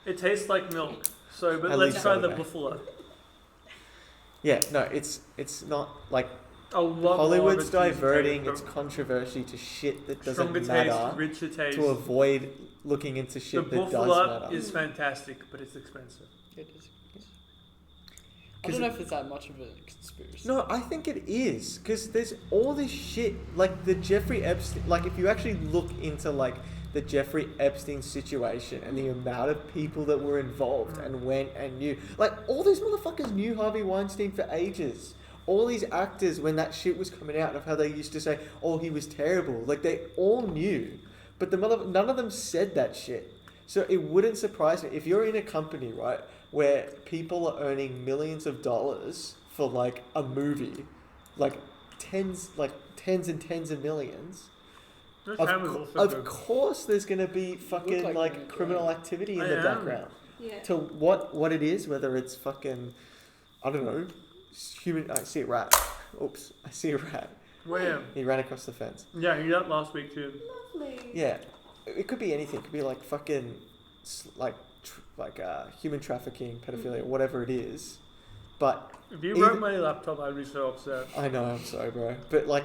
It tastes like milk. So, but At let's least try the Saturday. buffalo. Yeah, no, it's not like A lot Hollywood's more of a diverting taste, its controversy to shit that doesn't stronger matter, taste, richer taste. to avoid looking into The shit that does buffalo matter. is fantastic, but it's expensive. It is. I don't know if it's that much of a conspiracy. No, I think it is, because there's all this shit, like the Jeffrey Epstein, like if you actually look into like the Jeffrey Epstein situation and the amount of people that were involved and went and knew, like all these motherfuckers knew Harvey Weinstein for ages. All these actors, when that shit was coming out of how they used to say, "Oh, he was terrible," like they all knew, but none of them said that shit. So it wouldn't surprise me if you're in a company, right, where people are earning millions of dollars for like a movie, like tens and tens of millions. Those Of, hammers co- also of good. course, there's gonna be fucking like like them, yeah. criminal activity in I the am. background. Yeah. To what it is, whether it's fucking, I don't know, I see a rat. Oops, I see a rat. Where? He ran across the fence. Yeah, he did that last week too. Lovely. Yeah, it could be anything. It could be like fucking, human trafficking, pedophilia, whatever it is. But If you broke my laptop, I'd be so upset. I know, I'm sorry, bro. But like,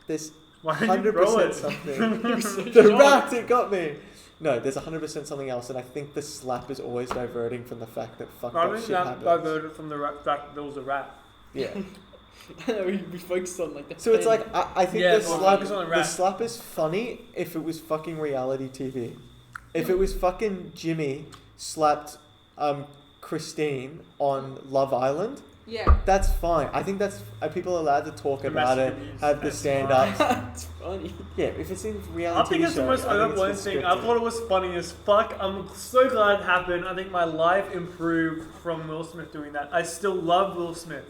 there's Why did you throw 100% it? something. The rat, it got me. No, there's 100% something else, and I think the slap is always diverting from the fact that fucked I up think shit that happens. diverted from the fact that there was a rat. Yeah. we focused on like the. So it's pain. like I think Yeah, the well, slap focus on the the rat. slap is funny if it was fucking reality TV. If it was fucking Jimmy slapped Christine on Love Island, Yeah. that's fine. I think that's people are allowed to talk about it, Domestic abuse, have the that's stand ups. It's funny. Yeah, if it's in I reality think TV it's the show, most I think overblown it's thing. I scripted. thought it was funny as fuck. I'm so glad it happened. I think my life improved from Will Smith doing that. I still love Will Smith.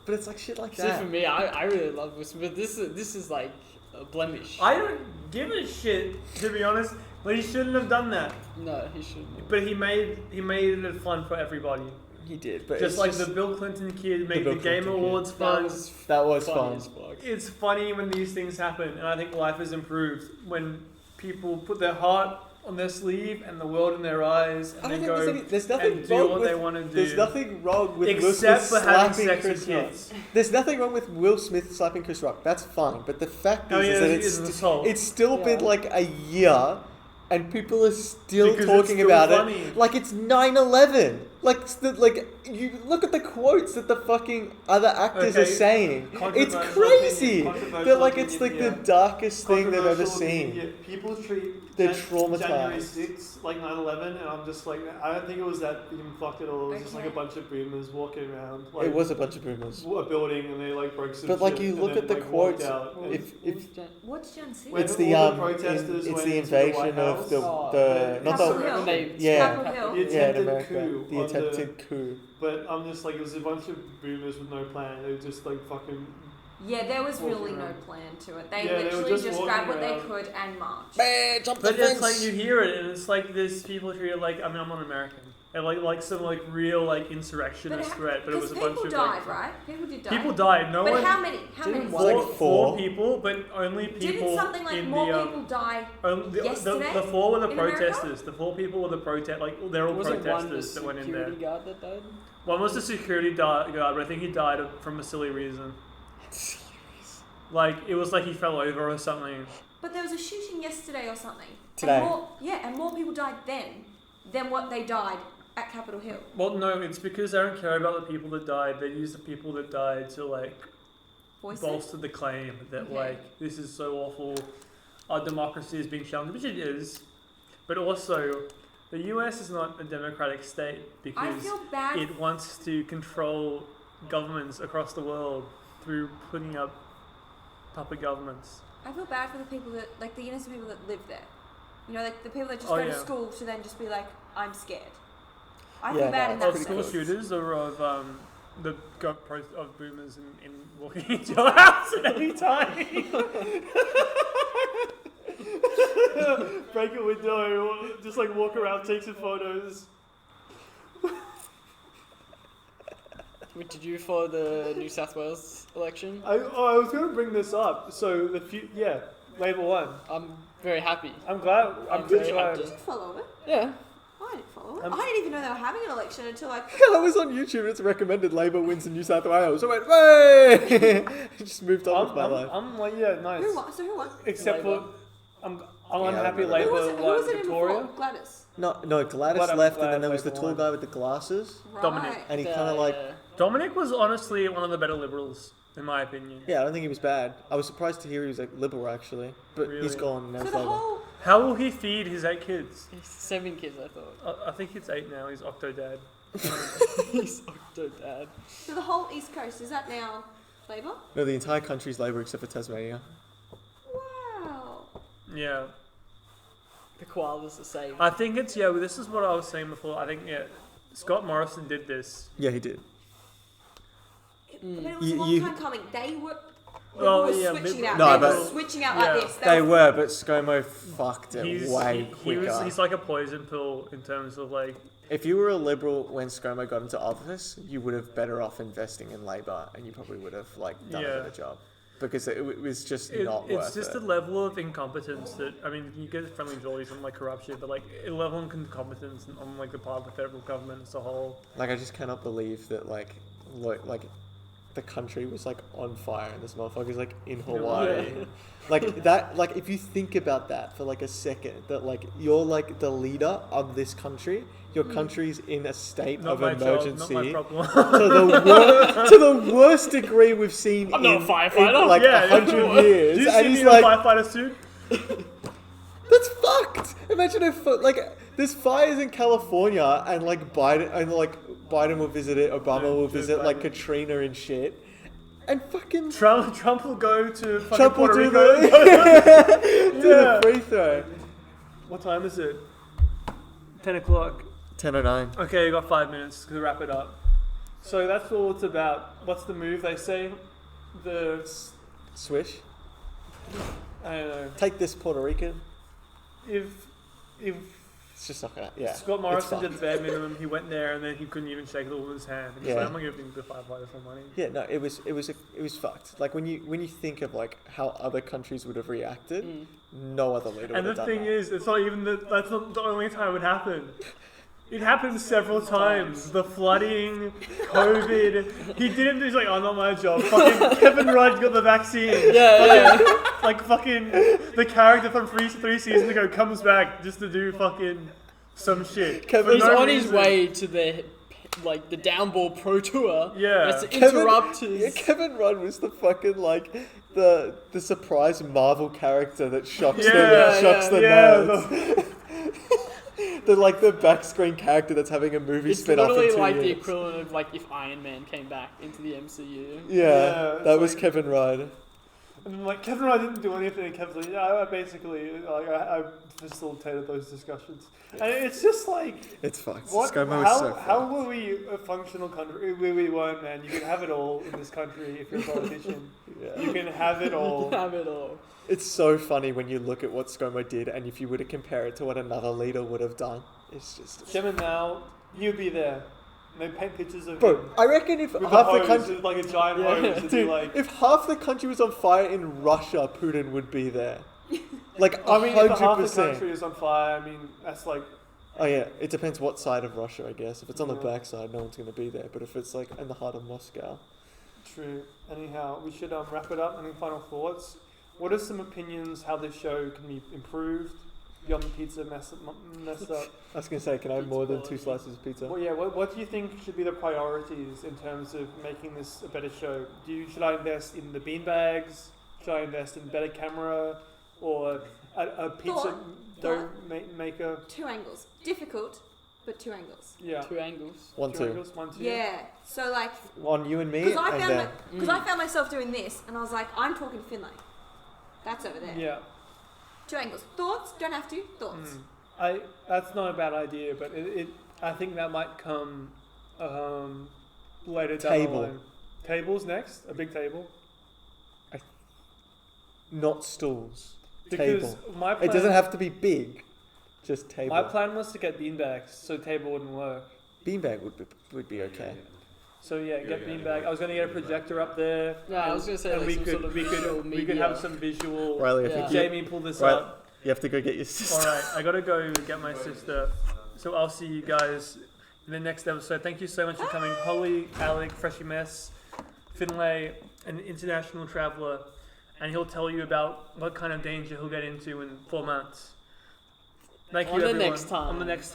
But it's like shit like See, that. for me, I really love this, but this is like a blemish. I don't give a shit, to be honest. But he shouldn't have done that. No, he shouldn't. But he made it fun for everybody. He did, but Just it's like the Bill Clinton kid made the Bill Game Clinton kid. Awards That fun. was fun. funny as fuck. It's funny when these things happen, and I think life has improved when people put their heart on their sleeve and the world in their eyes, I and don't they think there's go nothing and do wrong what with, they want to do. There's nothing wrong with Will except Smith for having slapping sex Chris with Rock. kids. There's nothing wrong with Will Smith slapping Chris Rock. That's fine. But the fact Oh, is yeah, that it's an assault. it's still Yeah. been like a year, and people are still Because it's talking still about funny. it like it's 9/11. Like you look at the quotes that the fucking other actors are Okay, saying. It's controversial crazy. opinion, They're like it's like controversial the darkest thing they've ever Controversial seen. opinion. People treat They're January traumatized. 6th like 9/11, and I'm just like, I don't think it was that even fucked at all. It was just like a Okay. bunch of boomers walking around. Like, It was a bunch of boomers. a building, and they like broke some But like shit, you and look then, at the like, walked quotes, out, and- if What's Gen Z? When it's all the the protesters it's went the into the invasion White of the House. the not Capitol the Hill. They- Yeah. Capitol Hill. The yeah in attempted America coup the on attempted coup. But I'm just like, it was a bunch of boomers with no plan. They were just like fucking. Yeah, there was Walking really no around. plan to it. They Yeah, they were literally just just walking grabbed what they around. could and marched. Man, jump But it's like you hear it, and it's like there's people treat it like, I mean, I'm not American, and like some like real like insurrectionist threat, but it was a bunch people of died, like, right? People did die. people died. No but one. how many? How many? Didn't Four, one- Like four. people, but only people Didn't something like in more the. people die? The yesterday four were the in America? protesters. The four people were the protest. Like they're all Wasn't one the protesters that went in there. security guard that died? One was the security guard, but I think he died from a silly reason. Like it was like he fell over or something. But there was a shooting yesterday or something. Today. And more people died then than what they died at Capitol Hill. Well, no, it's because they don't care about the people that died. They use the people that died to like Voice it. bolster the claim that Okay. like this is so awful. Our democracy is being challenged, which it is. But also, the US is not a democratic state I because feel bad. it wants to control governments across the world through putting up puppet governments. I feel bad for the people that, like the innocent people that live there. You know, like the people that just Oh, go yeah. to school to then just be like, I'm scared. I Yeah, feel bad no, in that's that Of school sense. shooters or of of boomers in walking into your house at any time. Break a window, just like walk around, take some photos. Wait, did you follow the New South Wales election? I was going to bring this up. So Labour won. I'm very happy. I'm glad. I'm very glad. happy. Did you follow it? Yeah. I didn't follow it. I'm- I didn't even know they were having an election until like. I was on YouTube. It's recommended Labour wins in New South Wales. I went, hey! I just moved on with my life. I'm like, yeah, nice. Who won? So who won? Except Labour. for, I'm Yeah, unhappy I remember. Labour Who won was it in Victoria. before? Gladys. No, Gladys Glad- left, glad and then there was the Labour tall won. guy with the glasses, Right. Dominic. and he kind of like, Dominic was honestly one of the better Liberals, in my opinion. yeah, I don't think he was bad. I was surprised to hear he was like liberal actually, but he's Really? gone now. So the forever. whole. How will he feed his 8 kids? He's 7 kids, I thought. I think it's 8 now. He's Octo Dad. He's so bad. So the whole East Coast is that now Labour? No, the entire country's Labour except for Tasmania. Wow. Yeah. The koala's the same. I think it's, yeah, this is what I was saying before. I think, yeah, Scott Morrison did this. Yeah, he did. But it was a You- long you- time coming. They were. Oh, were yeah, switching Liberal- out. No, they but- were switching out Yeah. like this. They were, but ScoMo fucked it way He's quicker. like a poison pill in terms of like If you were a Liberal when ScoMo got into office, you would have better off investing in Labor, and you probably would have done a better job. Because it was just not worth it. It's just a level of incompetence that, I mean, you get friendly jollies from corruption, but a level of incompetence on the part of the federal government as a whole. I just cannot believe that the country was on fire and this motherfucker's in Hawaii. Yeah. If you think about that for a second, that you're the leader of this country, your country's in a state of emergency. Not my problem. to the worst degree we've seen I'm not a firefighter. in 100 years. Do you and see he's me in a firefighter suit? that's fucked. Imagine if there's fires in California and Biden will visit it, Obama will visit Katrina and shit. And fucking Trump will go to fucking Trump will Puerto do Rico. the free throw. What time is it? 10 o'clock. 10:09. Okay, you got 5 minutes to wrap it up. So that's all it's about. What's the move they say? The Swish. I don't know. Take this, Puerto Rican. If It's just not gonna. Yeah. Scott Morrison did the bare minimum, he went there and then he couldn't even shake the woman's hand. He's Yeah. like, I'm not giving the firefighters more money. Yeah, no, it was fucked. When you think of how other countries would have reacted, no other leader would And have the done thing that. is, that's not the only time it happened. It happened several times. The flooding, COVID. He didn't. He's like, oh, not my job. Fucking Kevin Rudd got the vaccine. Yeah. Fucking the character from three seasons ago comes back just to do fucking some shit. Kevin- He's For no on his reason. way to the downball pro tour. Yeah. Has to interrupt his. Kevin Rudd was the fucking the surprise Marvel character that shocks Yeah, the nerds. The back screen character that's having a movie It's spin off in literally 2 like the years. equivalent of if Iron Man came back into the MCU. Yeah, it's that was Kevin Rudd. And Kevin Rudd didn't do anything. And Kevin's like, yeah, I basically I facilitated those discussions. And it's just It's fucked. What, ScoMo is how, so how fucked. were we a functional country? We weren't, man. You can have it all in this country if you're a politician. Yeah. You can have it all. Have it all. It's so funny when you look at what ScoMo did, and if you were to compare it to what another leader would have done, it's just. Chairman Mao, he'd be there. And they paint pictures of Bro, him I reckon if with half a the hose, country, like a giant Yeah. hose, it'd be dude, if half the country was on fire in Russia, Putin would be there. I mean, if half the 100%. country is on fire, I mean, that's Oh yeah, it depends what side of Russia, I guess. If it's on the Yeah. back side, no one's going to be there. But if it's in the heart of Moscow, true. Anyhow, we should wrap it up. Any final thoughts? What are some opinions how this show can be improved beyond the pizza messed up? I was going to say, can I have more than 2 slices of pizza? Well, yeah. What do you think should be the priorities in terms of making this a better show? Should I invest in the beanbags? Should I invest in better camera or a pizza dough maker? 2 angles. Difficult, but 2 angles. Yeah. 2 angles. 1, 2. Angles, 1, 2. Yeah. So On you and me, because and then I found myself doing this, and I was like, I'm talking to Finlay. That's over there. Yeah. 2 angles. Thoughts? Don't have to. Thoughts. That's not a bad idea, but I think that might come later down the Table. line. Tables next, a big table. not stools. Because Table. my plan, It doesn't have to be big, just table. my plan was to get beanbags, so table wouldn't work. Beanbag would be okay. So yeah, get beanbag. I was gonna get a projector up there. Yeah, I and- was gonna say, and like, we some could sort of visual we could media. have some visual. Riley, I Yeah. think Jamie, pull this Right. up. you have to go get your sister. All right, I gotta go get my sister. So I'll see you guys in the next episode. Thank you so much for coming, Holly, Alec, Freshymess, Finlay, an international traveller, and he'll tell you about what kind of danger he'll get into in 4 months. Thank you, On the everyone. next time. On the next